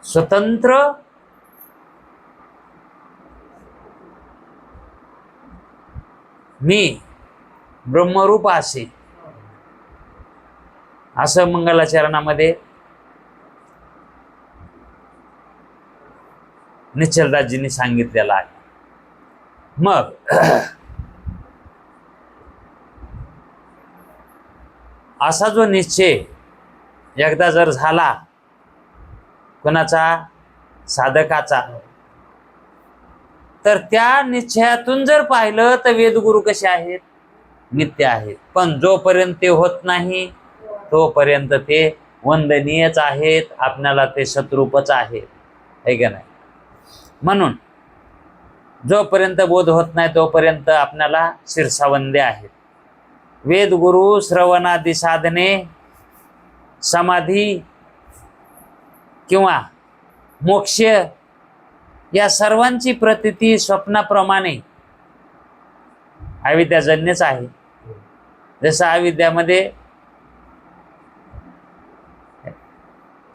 S1: स्वतंत्र मी ब्रह्मरूप असे असं मंगलाचरणामध्ये निश्चलदासजींनी सांगितलेलं आहे. मग असा जो निश्चय एकदा जर झाला कोणाचा, साधकाचा, तर त्या निश्चयातून जर पाहिलं तर वेदगुरु कसे आहेत? मिथ्या आहेत. पण जोपर्यंत ते होत नाही तोपर्यंत ते वंदनीयच आहेत. आपल्याला ते शत्रूपच आहेत, है का नाही? म्हणून जोपर्यंत बोध होत नाही तोपर्यंत आपल्याला शिरसावंदे आहेत. वेदगुरु, श्रवणादी साधने, समाधी किंवा मोक्ष या सर्वांची प्रतीती स्वप्नाप्रमाणे अविद्याजन्यच आहे. जसं अविद्यामध्ये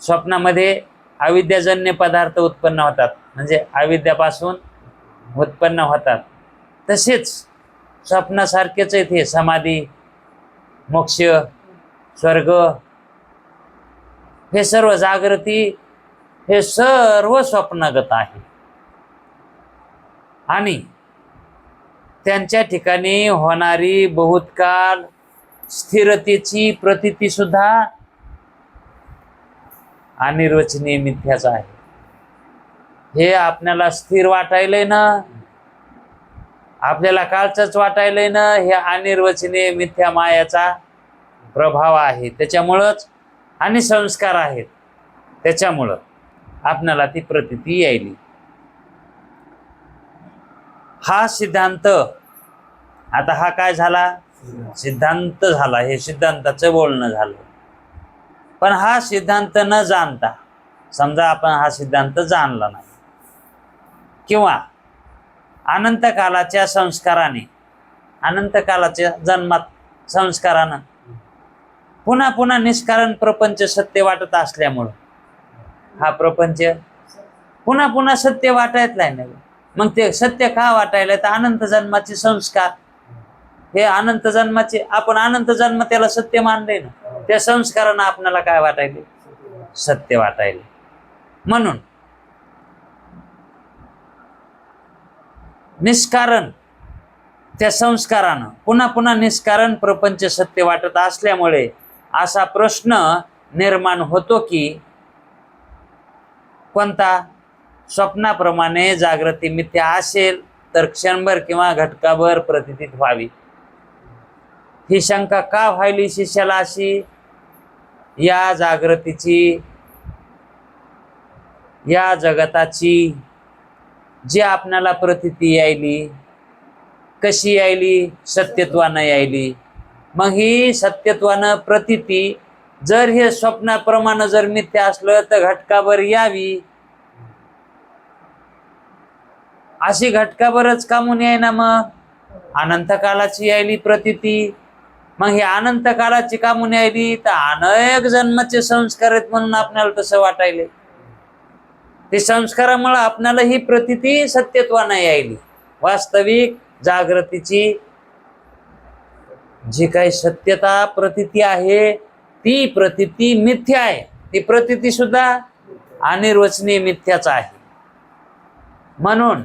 S1: स्वप्नामध्ये अविद्याजन्य पदार्थ उत्पन्न होतात, म्हणजे अविद्यापासून उत्पन्न होतात, तसेच स्वप्नासारखेच आहेत हे समाधी, मोक्ष, स्वर्ग, हे सर्व जागृती, हे सर्व स्वप्नगत आहे. आणि त्यांच्या ठिकाणी होणारी बहुतकाल स्थिरतेची प्रतीती सुद्धा अनिर्वचनीय मिथ्याच आहे. हे आपल्याला स्थिर वाटायलंय ना, आपल्याला कालचंच वाटायलंय ना, हे अनिर्वचनीय मिथ्या मायाचा प्रभाव आहे. त्याच्यामुळंच आणि संस्कार आहेत, त्याच्यामुळं आपणाला ती प्रतीती यायली. हा सिद्धांत, आता हा काय झाला, सिद्धांत झाला, हे सिद्धांताचं बोलणं झालं. पण हा सिद्धांत न जाणता, समजा आपण हा सिद्धांत जाणला नाही किंवा अनंत कालाच्या संस्काराने, अनंत कालाच्या जन्मात संस्कारानं पुन्हा पुन्हा निष्कारण प्रपंच सत्य वाटत असल्यामुळं हा प्रपंच पुन्हा पुन्हा सत्य वाटायला नाही. मग ते सत्य का वाटायला, तर अनंत जन्माचे संस्कार, हे अनंत जन्माचे, आपण अनंत जन्म त्याला सत्य मानले ना, त्या संस्कारानं आपल्याला काय वाटायले, सत्य वाटायले. म्हणून निष्कारण त्या संस्कारानं पुन्हा पुन्हा निष्कारण प्रपंच सत्य वाटत असल्यामुळे असा प्रश्न निर्माण होतो की कोणता, स्वप्नाप्रमाणे जागृती मिथ्या असेल तर क्षणभर किंवा घटकाभर प्रतीतीत व्हावी. ही शंका का व्हायली शिष्याला अशी, या जागृतीची, या जगताची जी आपणाला प्रतीती यायली, कशी यायली, सत्यत्वानं यायली. मग ही सत्यत्वानं प्रतीती जर हे स्वप्नाप्रमाणे जर मिथ्या असलं तर घटकाभर यावी, अशी घटकाभरच कामून याय ना. मग अनंत कालाची यायली प्रतीती, मग ही अनंत कालाची कामून यायली, तर अनेक जन्माचे संस्कार आहेत म्हणून आपल्याला तसं वाटायले. ते संस्कारामुळे आपल्याला ही प्रतीती सत्यत्वानं यायली. वास्तविक जागृतीची जी काही सत्यता प्रतीती आहे ती प्रतीती मिथ्या आहे, ती प्रतीती सुद्धा अनिर्वचनीय मिथ्याच आहे. म्हणून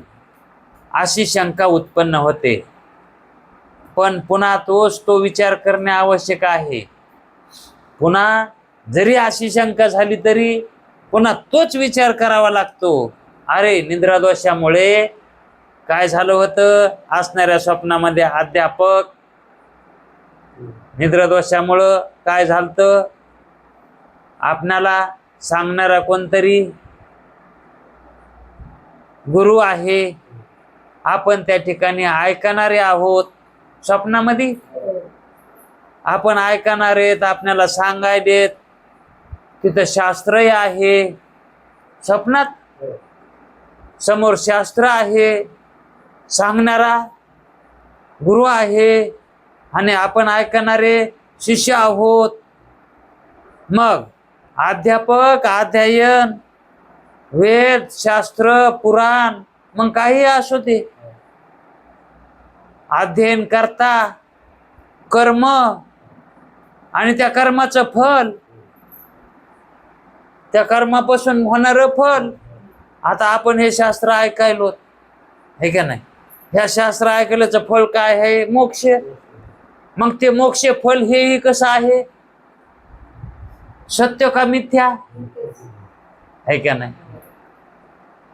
S1: अशी शंका उत्पन्न होते. पण पुन्हा तोच तो विचार करणे आवश्यक आहे. पुन्हा जरी अशी शंका झाली तरी पुन्हा तोच विचार करावा लागतो. अरे निद्रादोषामुळे काय झालं होतं, असणाऱ्या स्वप्नामध्ये अध्यापक, निद्रादोषामुळं काय झालं, आपणाला सांगणारा कोणतरी गुरु आहे, आपण त्या ठिकाणी ऐकणारे आहोत. स्वप्नामध्ये आपण ऐकणारे आहेत, आपल्याला सांगाय देत, तिथं शास्त्रही आहे. स्वप्नात समोर शास्त्र आहे, सांगणारा गुरु आहे आणि आपण ऐकणारे शिष्य आहोत. मग अध्यापक, अध्ययन, वेद, शास्त्र, पुराण, मग काही असो ते, अध्ययन करता, कर्म आणि त्या कर्माचं फल, त्या कर्मापासून होणारं फल. आता आपण हे शास्त्र ऐकायलो, हे का नाही, ह्या शास्त्र ऐकल्याचं फल काय आहे, मोक्ष. मग ते मोक्ष फल हेही कसं आहे, सत्य का मिथ्या, आहे का नाही.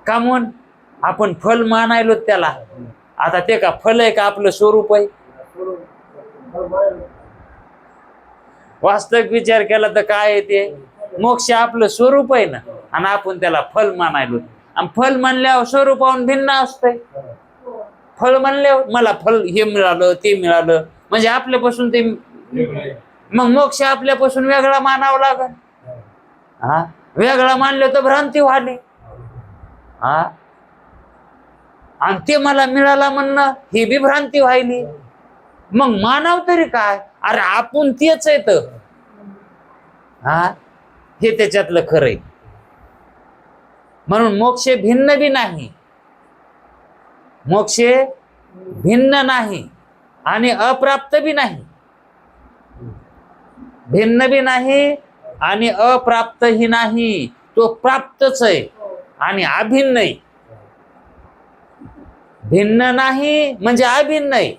S1: का म्हणून आपण फल मानायलो त्याला, आता ते का फल आहे का आपलं स्वरूप आहे. वास्तविक विचार केला तर काय आहे, ते मोक्ष आपलं स्वरूप आहे ना, आणि आपण त्याला फल मानायलो. आणि फल म्हणल्यावर स्वरूपाहून भिन्न असतंय. फल म्हणल्यावर मला फल हे मिळालं, ते मिळालं, म्हणजे आपल्यापासून ते, मग मोक्ष आपल्यापासून वेगळा मानावा लागल. हा, वेगळा मानलं तर भ्रांती व्हाली. हा, आणि ते मला मिळाला म्हणणं ही बी भ्रांती व्हायली. मग मानाव तरी काय, अरे आपण तेच आहे तर. हा, हे त्याच्यातलं खरंय. म्हणून मोक्ष भिन्न बी नाही, मोक्ष भिन्न नाही आणि अप्राप्त बी नाही. भिन्न बी नाही आणि अप्राप्तही नाही, तो प्राप्तच आहे आणि अभिन्न आहे. भिन्न नाही म्हणजे अभिन्न आहे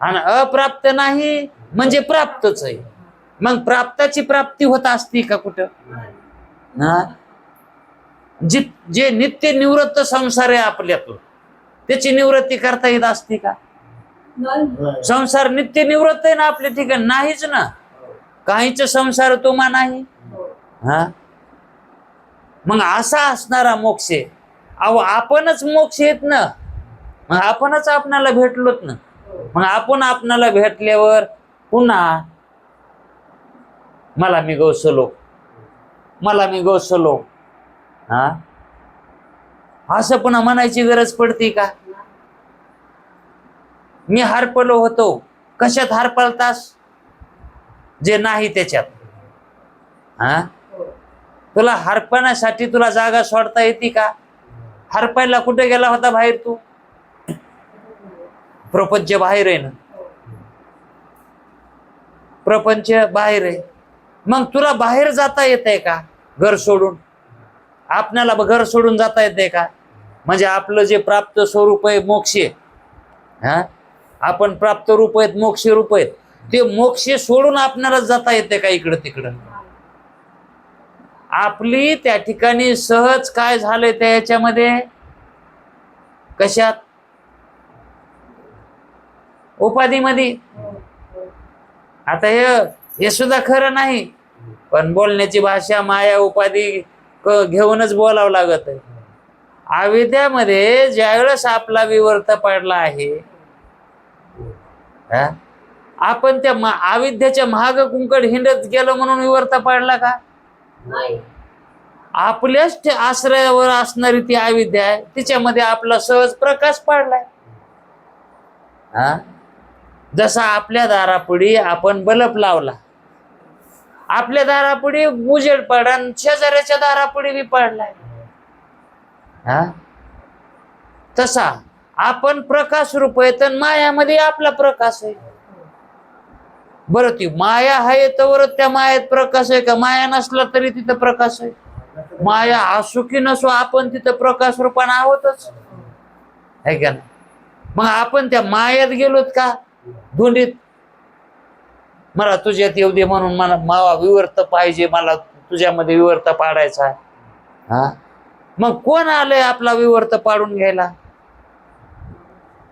S1: आणि अप्राप्त नाही म्हणजे प्राप्तच आहे. मग प्राप्ताची प्राप्ती होत असती का कुठं. हा, जे नित्य निवृत्त संसार आहे आपल्यातून, त्याची निवृत्ती करता येत असती का. संसार नित्य निवृत्त आहे ना आपल्या ठिकाणी, नाहीच ना. काहीच संसार तुम्हा नाही, हा मग असा असणारा मोक्ष आहे. अहो आपणच मोक्ष येत ना, मग आपणच आपणाला भेटलोत ना. मग आपण आपणाला भेटल्यावर पुन्हा मला मी गौसलो, मला मी गौसलो, हा असं पुन्हा म्हणायची गरज पडते का? मी हरपलो होतो. कशात हरपलतास? जे नाही त्याच्यात. हा तुला हरपण्यासाठी तुला जागा सोडता येते का? हरपायला कुठे गेला होता बाहेर तू? प्रपंच बाहेर आहे ना, प्रपंच बाहेर आहे. मग तुला बाहेर जाता येतंय का घर सोडून? आपल्याला घर सोडून जाता येते का? म्हणजे आपलं जे प्राप्त स्वरूप आहे मोक्ष, हा आपण प्राप्त रूप आहेत, मोक्ष रूप आहेत, ते मोक्ष सोडून आपल्याला जाता येते का इकडं तिकडं? आपली त्या ठिकाणी सहज काय झालंय त्या याच्यामध्ये, कशात? उपाधीमध्ये. आता हे सुद्धा खरं नाही, पण बोलण्याची भाषा माया उपाधी घेऊनच बोलावं लागत आहे. अविद्यामध्ये ज्यावेळेस आपला विवर्त पडला आहे, आपण त्या अविद्याच्या महाग कुंकड हिंडत गेलो म्हणून विवर्त पडला का? आपल्याच आश्रयावर असणारी ती अविद्या आहे, तिच्यामध्ये आपला सहज प्रकाश पडलाय. हा जसा आपल्या दारापुढी आपण बल्ब लावला, आपल्या दारापुढी उजेड पडा, शेजाऱ्याच्या दारापुढी बी पडलाय. हा तसा आपण प्रकाश रूप आहे, तर मायामध्ये आपला प्रकाश आहे. बरं ती माया आहे तर त्या मायात प्रकाश आहे का? माया नसला तरी तिथं प्रकाश आहे. माया असो की नसो, आपण तिथं प्रकाश रूपाने आहोतच, आहे का नाही? मग आपण त्या मायात गेलोत का धुंडीत? मला तुझ्यात येऊ दे म्हणून मला विवर्त पाहिजे, मला तुझ्यामध्ये विवर्त पाडायचा आहे. हा मग कोण आलंय आपला विवर्त पाडून घ्यायला?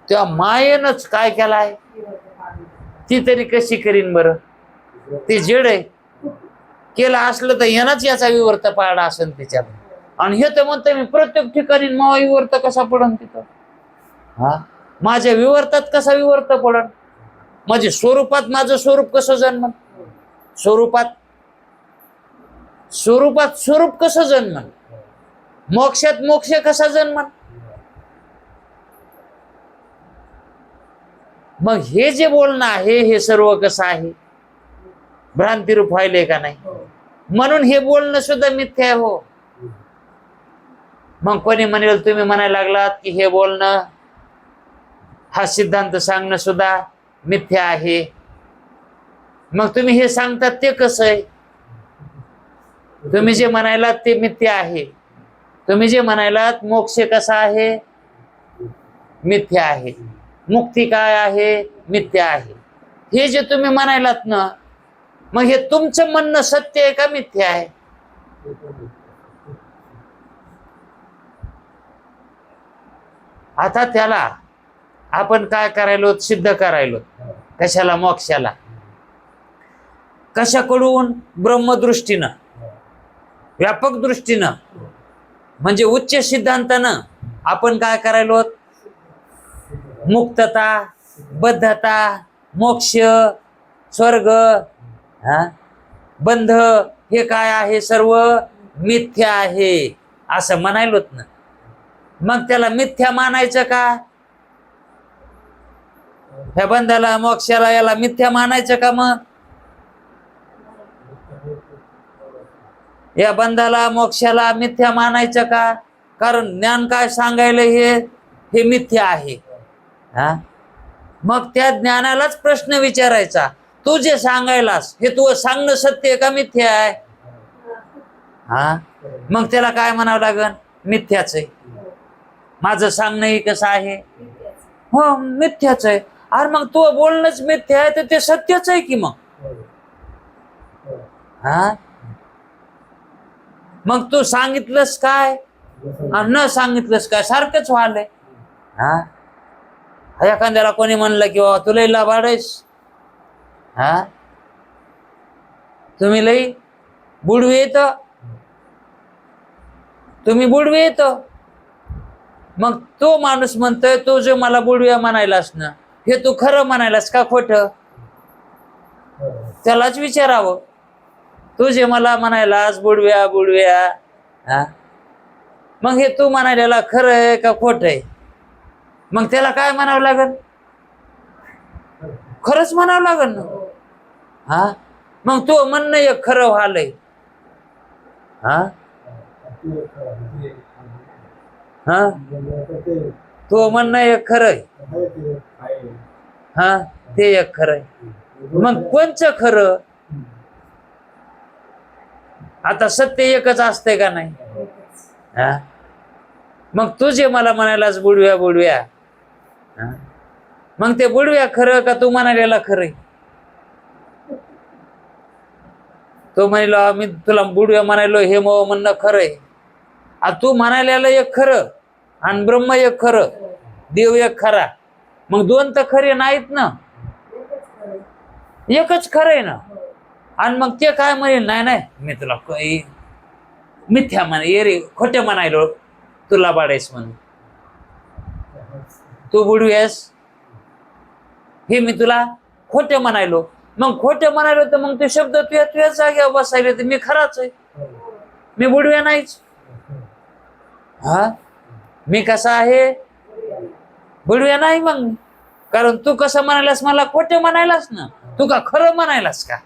S1: त्या मायेनच काय केलाय? ती तरी कशी करीन बरं? ती जड आहे. केलं असलं तर यानंच याचा विवर्त पाडा असेल त्याच्यात. आणि हे तर म्हणतं मी प्रत्येक ठिकाणी मग विवर्त कसा पडन तिथं? हा माझ्या विवर्तात कसा विवर्त पडन? माझ्या स्वरूपात माझं स्वरूप कसं जन्मन? स्वरूपात स्वरूप कसं जन्मन? मोक्षात मोक्ष कसा जन्मन? मग हे जे बोलणं आहे हे सर्व कसं आहे? भ्रांतिरूप व्हायले का नाही? म्हणून हे बोलणं सुद्धा मिथ्या आहे. हो मग कोणी म्हणेल तुम्ही म्हणायला लागलात की हे बोलणं, हा सिद्धांत सांगणं सुद्धा मिथ्या आहे. मग तुम्ही हे सांगतात ते कसं आहे? तुम्ही जे म्हणायलात ते मिथ्या आहे. तुम्ही जे म्हणायलात मोक्ष कसा आहे? मिथ्या आहे. मुक्ती काय आहे? मिथ्या आहे. हे जे तुम्ही म्हणायलात ना, मग हे तुमचं म्हणणं सत्य आहे का मिथ्या आहे? आता त्याला आपण काय करायलो? सिद्ध करायलो. कशाला? मोक्षाला. कशाकडून? ब्रह्मदृष्टीनं, व्यापक दृष्टीनं, म्हणजे उच्च सिद्धांतानं आपण काय करायलो? मुक्तता, बद्धता, मोक्ष, स्वर्ग, बंध हे काय आहे? सर्व मिथ्या आहे असं म्हणायलोत ना. मग त्याला मिथ्या मानायचं का? ह्या बंधाला, मोक्षाला, याला मिथ्या मानायचं का? मग या बंधाला, मोक्षाला मिथ्या मानायचं का? कारण ज्ञान काय सांगायला हे मिथ्या आहे. हा मग त्या ज्ञानालाच प्रश्न विचारायचा, तू जे सांगायलास हे तू सांगणं सत्य आहे का मिथ्या आहे? हा मग त्याला काय म्हणावं लागेल? मिथ्याच आहे. माझं सांगणं हे कसं आहे? हो मिथ्याच आहे. अरे मग तू बोलणंच मिथ्या आहे तर ते सत्यच आहे की मग. हा मग तू सांगितलंस काय न सांगितलंस काय सारखंच व्हायलंय. हा एखाद्याला कोणी म्हणलं की बाबा तू लई लबाड आहेस, हा तुम्ही लई बुडवी येत, तुम्ही बुडवी येत. मग तो माणूस म्हणतोय तो जे मला बुडव्या म्हणायलास ना, हे तू खरं म्हणायलास का खोट? त्यालाच विचारावं, तू जे मला म्हणायलास बुडव्या बुडव्या, हा, मग हे तू म्हणायला खरं आहे का खोट आहे? मग त्याला काय म्हणावं लागल? खरंच म्हणावं लागल ना. हा, मग तो म्हणणं एक खरं व्हालंय. हा हा, तो म्हणणं एक खरं आहे. हा, ते एक खरं आहे. मग कोणचं खरं? आता सत्य एकच असतंय का नाही? हा, मग तू जे मला म्हणायलास बुडव्या बुडव्या, हा, मग ते बुडव्या खरं का तू म्हणायला खरंय? तो म्हणाला मी तुला बुडव्या म्हणायलो हे म्हणणं खरंय. तू म्हणायला एक खरं आणि ब्रह्म एक खरं, देव एक खरा, मग दोन तर खरे नाहीत ना, एकच खरंय ना. आणि मग ते काय म्हणेल, नाही नाही मी तुला मिथ्या म्हणे रे खोटे म्हणायलो तुला बाडायस म्हणून, तू बुडव्यास हे मी तुला खोटे म्हणायलो. मग खोटे म्हणायलो तर मग ते शब्द तुझ्या जागेवर बसायले तर मी खराच आहे, मी बुडव्या नाहीच. हा, मी कसा आहे? बुडव्या नाही. मग कारण तू कसं म्हणायलास मला खोटे म्हणायलास ना, तू का खरं म्हणायलास का?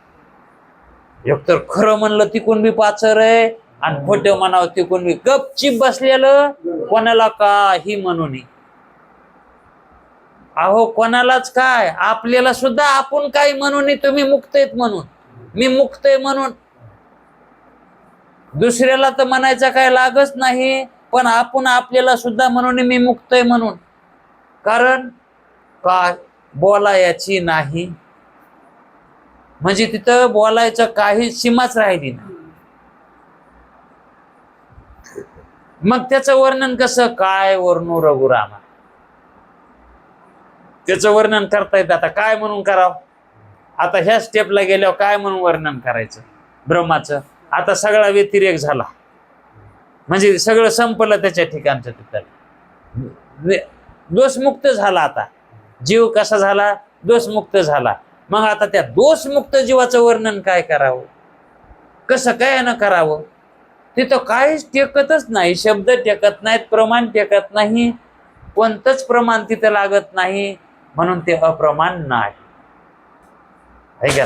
S1: एकतर खरं म्हणलं तिकून बी पाचर आहे आणि खोटं म्हणावं तिकून बी गपचिप बसलेलं, कोणाला काही म्हणून. अहो कोणालाच काय, आपल्याला सुद्धा आपण काही म्हणून तुम्ही मुक्त आहेत म्हणून, मी मुक्त आहे म्हणून. दुसऱ्याला तर म्हणायचं काय लागच नाही, पण आपण आपल्याला सुद्धा म्हणून मी मुक्त आहे म्हणून. कारण काय बोलायची नाही, म्हणजे तिथं बोलायचं काही सीमाच राहिली नाही. मग त्याचं वर्णन कसं काय? वर्णू रघुरामा, त्याचं वर्णन करता येतं. आता काय म्हणून करावं? आता ह्या स्टेपला गेल्यावर काय म्हणून वर्णन करायचं ब्रह्माचं? आता सगळा व्यतिरेक झाला, म्हणजे सगळं संपलं त्याच्या ठिकाणचं. तिथं दोषमुक्त झाला. आता जीव कसा झाला? दोषमुक्त झाला. मग आता त्या दोषमुक्त जीवाचं वर्णन काय करावं, कसं काय न करावं? तिथं काहीच टेकतच नाही, शब्द टेकत नाहीत, प्रमाण टेकत नाही, कोणतंच प्रमाण तिथं लागत नाही, म्हणून ते अप्रमाण नाही आहे का?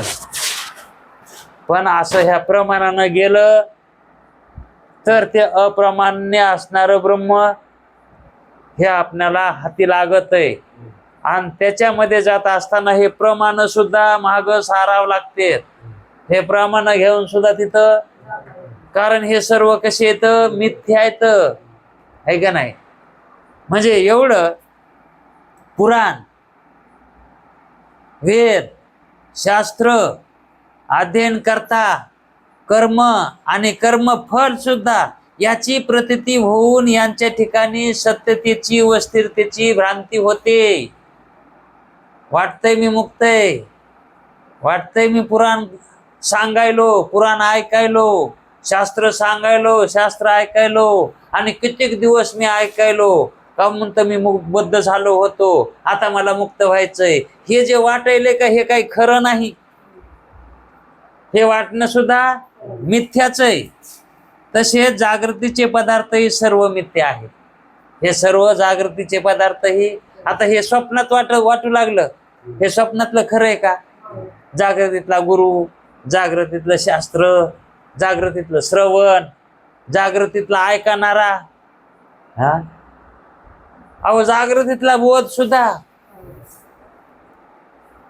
S1: पण असं ह्या प्रमाणानं गेलं तर ते अप्रमाण्य असणार ब्रह्म हे आपल्याला हाती लागत आहे. आणि त्याच्यामध्ये जात असताना हे प्रमाण सुद्धा माग सारावं लागते. हे प्रमाण घेऊन सुद्धा तिथं, कारण हे सर्व कसे येतं? मिथ्या येतं आहे का नाही? म्हणजे एवढं पुराण, वेद, शास्त्र अध्ययन करता, कर्म आणि कर्मफल सुद्धा याची प्रतीती होऊन यांच्या ठिकाणी सत्यतेची व स्थिरतेची भ्रांती होते. वाटतंय मी मुक्त आहे, वाटतंय मी पुराण सांगायलो, पुराण ऐकायलो, शास्त्र सांगायलो, शास्त्र ऐकायलो, आणि कित्येक दिवस मी ऐकायलो का म्हणतं मी बद्ध झालो होतो, आता मला मुक्त व्हायचंय. हे जे वाटायले का हे काही खरं नाही, हे वाटणं सुद्धा मिथ्याच आहे. तसे जागृतीचे पदार्थही सर्व मिथ्या आहेत. हे सर्व जागृतीचे पदार्थही आता हे स्वप्नात वाटू लागलं, हे स्वप्नातलं खरं आहे का? जागृतीतला गुरु, जागृतीतलं शास्त्र, जागृतीतलं श्रवण, जागृतीतला ऐकणारा, हा, अहो जागृतीतला बोध सुद्धा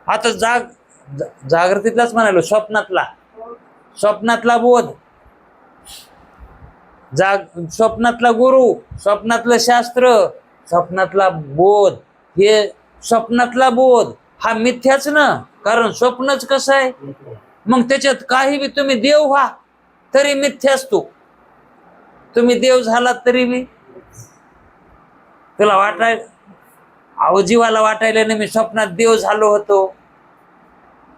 S1: आता जागृतीतलाच म्हणालो, स्वप्नातला बोध, स्वप्नातला गुरु, स्वप्नातलं शास्त्र, स्वप्नातला बोध, हे स्वप्नातला बोध हा मिथ्याच ना, कारण स्वप्नच कसं आहे? मग त्याच्यात काही बी तुम्ही देव व्हा तरी मिथ्याच. तुम्ही देव झालात तरी बी तुला वाटायला, अहो जीवाला वाटायला नाही मी स्वप्नात देव झालो होतो.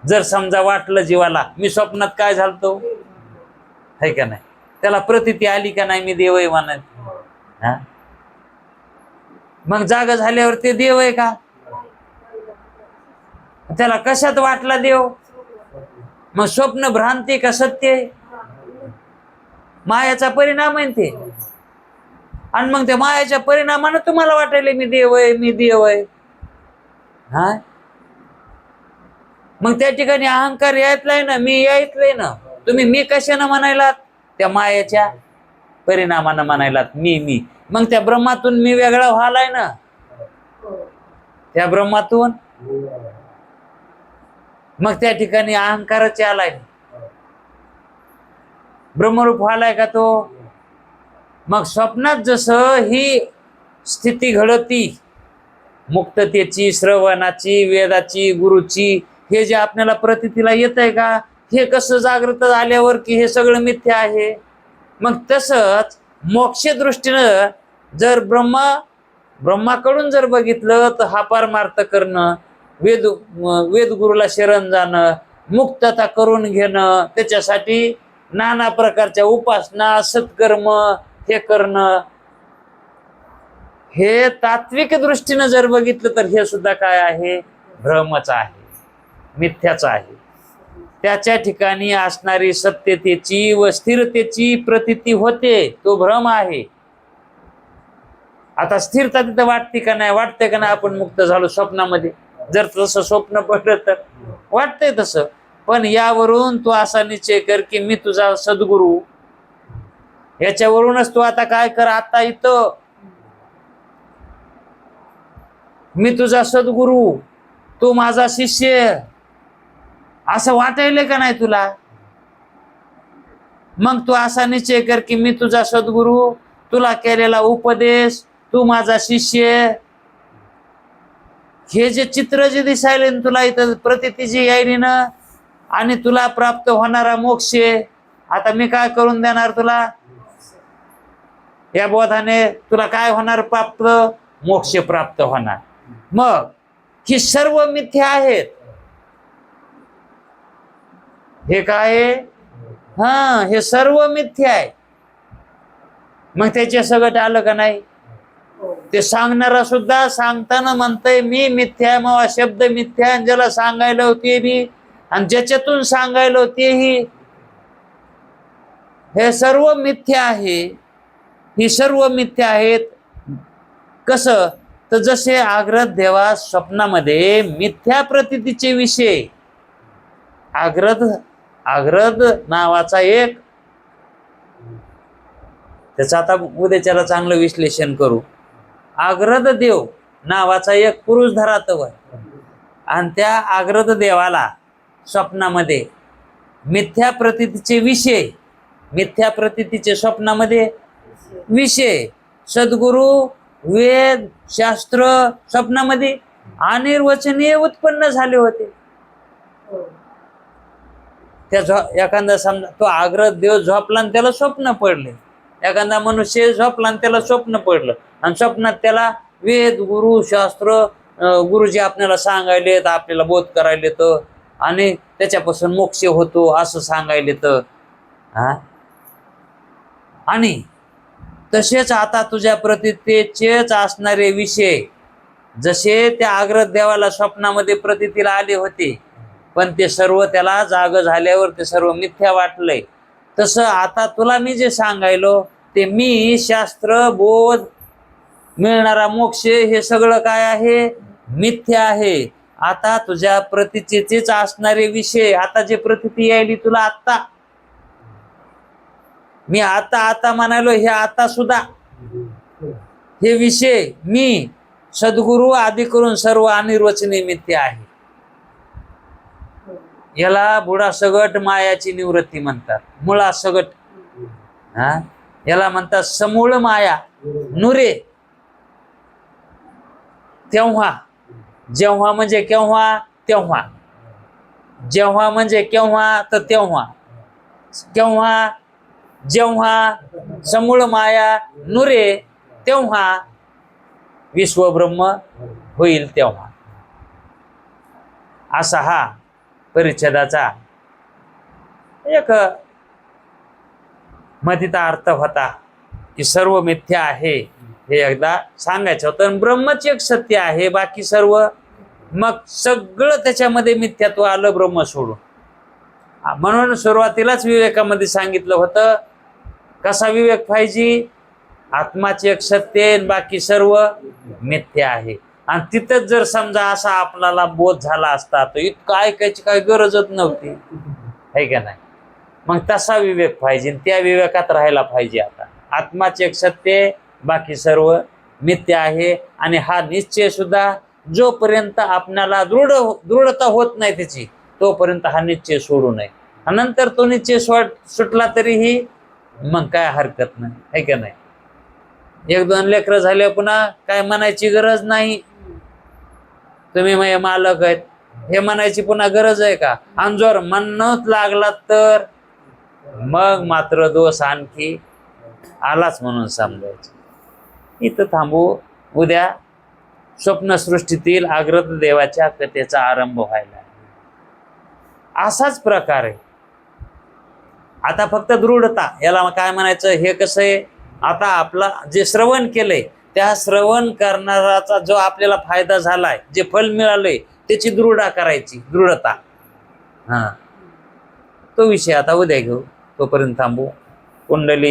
S1: जर समजा वाटलं जीवाला मी स्वप्नात काय झालतो, है का नाही? त्याला प्रतीती आली का नाही मी देव आहे म्हणत? हा, मग जाग झाल्यावर ते देव आहे का? त्याला कशात वाटला देव? मग स्वप्न भ्रांती का सत्य आहे? मायाचा परिणाम आहे ते. आणि मग त्या मायाच्या परिणामानं तुम्हाला वाटायला मी देव आहे, मी देव आहे. हा, मग त्या ठिकाणी अहंकार यायतलाय ना, मी यायतलंय ना. तुम्ही मी कशानं म्हणायलात? त्या मायाच्या परिणामानं म्हणायलात मी मी. मग त्या ब्रह्मातून मी वेगळा व्हालाय ना, त्या ब्रह्मातून. मग त्या ठिकाणी अहंकारच आलाय, ब्रह्मरूप व्हालाय का तो? मग स्वप्नात जसं ही स्थिती घडती, मुक्ततेची, श्रवणाची, वेदाची, गुरुची, हे जे आपल्याला प्रतीतीला येत आहे का, हे कसं जागृत झाल्यावर की हे सगळं मिथ्या आहे. मग तसंच मोक्ष दृष्टीनं जर ब्रह्माकडून जर बघितलं तर हा परमार्थ करणं, वेद गुरुला शरण जाणं, मुक्तता करून घेणं, त्याच्यासाठी नाना प्रकारच्या उपासना, सत्कर्म हे करणं, हे तात्विक दृष्टीनं जर बघितलं तर हे सुद्धा काय आहे? भ्रमच आहे, मिथ्याच आहे. त्याच्या ठिकाणी असणारी सत्यतेची व स्थिरतेची प्रतीती होते, तो भ्रम आहे. आता स्थिरता तिथं वाटते का नाही? वाटते का नाही आपण मुक्त झालो स्वप्नामध्ये? जर तसं स्वप्न पडलं तर वाटतंय तसं. पण यावरून तू असा निश्चय कर की मी तुझा सद्गुरू. याच्यावरूनच तू आता काय कर, आता इथं मी तुझा सद्गुरू, तू माझा शिष्य, असं वाटायले का नाही तुला? मग तू असा निश्चय कर की मी तुझा सद्गुरू, तुला केलेला उपदेश, तू माझा शिष्य. हे जे चित्र जे दिसायले तुला इथं प्रतीती जी यायली ना, आणि तुला प्राप्त होणारा मोक्ष, आता मी काय करून देणार तुला? या बोधाने तुला काय होणार? प्राप्त मोक्ष प्राप्त होणार. मग ही सर्व मिथ्या आहेत. हे काय? हा, हे सर्व मिथ्या आहे. मग त्याच्या सगळं आलं का नाही? ते सांगणारा सुद्धा सांगताना म्हणतंय मी मिथ्या, मग शब्द मिथ्या, ज्याला सांगायला होते बी आणि ज्याच्यातून सांगायला होतेही, हे सर्व मिथ्या आहे. ही सर्व मिथ्या आहेत. कसं? तर जसे आग्रह देवा स्वप्नामध्ये मिथ्या प्रतीतीचे विषय, आग्रद नावाचा एक, त्याचं आता उद्याच्याला चांगलं विश्लेषण करू. आग्रद देव नावाचा एक पुरुष धरातव आहे, आणि त्या आग्रद देवाला स्वप्नामध्ये मिथ्या प्रतीतीचे विषय, मिथ्या प्रतीतीचे स्वप्नामध्ये विषय, सद्गुरु, वेद, शास्त्र स्वप्नामध्ये अनिर्वचनीय उत्पन्न झाले होते. त्या एखादा समजा तो आग्रह देव झोपला आणि त्याला स्वप्न पडले, एखादा मनुष्य झोपला आणि त्याला स्वप्न पडलं, आणि स्वप्नात त्याला वेद, गुरु, शास्त्र, गुरुजी आपल्याला सांगायले तर आपल्याला बोध करायले तर, आणि त्याच्यापासून मोक्ष होतो असं सांगायले तर. हा, आणि तसेच आता तुझ्या प्रतीतेचेच असणारे विषय जसे त्या आग्रह देवाला स्वप्नामध्ये प्रतीतीला आले होते, पण ते सर्व त्याला जाग झाल्यावर ते सर्व मिथ्या वाटलंय. तसं आता तुला मी जे सांगायलो ते मी, शास्त्र, बोध, मिळणारा मोक्ष, हे सगळं काय आहे? मिथ्या आहे. आता तुझ्या प्रतीचेच असणारे विषय, आता जे प्रतीती यायली तुला आत्ता, मी आता म्हणालो, हे आता सुद्धा हे विषय मी, सद्गुरू आदी करून सर्व अनिर्वचनीय मिथ्या आहे. याला बुडा सगट मायाची निवृत्ती म्हणतात, मुळा सगट. हा, याला म्हणतात समूळ माया नुरे. तेव्हा, जेव्हा म्हणजे केव्हा? तेव्हा. जेव्हा म्हणजे केव्हा? तर तेव्हा. केव्हा? जेव्हा समूळ माया नुरे, तेव्हा विश्वब्रह्म होईल तेव्हा. असा हा परिच्छेदाचा एक मग तिथं अर्थ होता की सर्व मिथ्या आहे हे एकदा सांगायचं होतं. आणि ब्रह्मच एक सत्य आहे, बाकी सर्व, मग सगळं त्याच्यामध्ये मिथ्यात्व आलं ब्रह्म सोडून. म्हणून सुरुवातीलाच विवेकामध्ये सांगितलं होतं, कसा विवेक पाहिजे, आत्माचे एक सत्य आहे, बाकी सर्व मिथ्या आहे. आणि तिथंच जर समजा असा आपल्याला बोध झाला असता तर इतकं ऐकायची काही गरजच नव्हती, आहे का नाही. मग तसा विवेक पाहिजे, त्या विवेकात राहायला पाहिजे. आता आत्माचे एक सत्य, बाकी सर्व मिथ्या आहे. आणि हा निश्चय सुद्धा जोपर्यंत आपणाला दृढता होत नाही त्याची, तोपर्यंत हा निश्चय सोडू नये. नंतर तो निश्चय सुटला तरीही मग काय हरकत नाही, आहे का नाही. एक दोन लेकरं झाले पुन्हा काय म्हणायची गरज नाही, तुम्ही माझे मालक आहेत हे म्हणायची पुन्हा गरज आहे का. आणि जर म्हणणंच लागला तर मग मात्र दोष आणखी आलाच म्हणून समजायचं. इथं थांबू. उद्या स्वप्नसृष्टीतील आग्रत देवाच्या कथेचा आरंभ व्हायला आहे. असाच प्रकार आहे. आता फक्त दृढता, याला काय म्हणायचं, हे कसं आहे, आता आपला जे श्रवण केलंय त्या श्रवण करणाराचा जो आपल्याला फायदा झालाय, जे फल मिळालंय त्याची दृढता. हा, तो विषय आता उद्या घेऊ. तोपर्यंत थांबू. कुंडली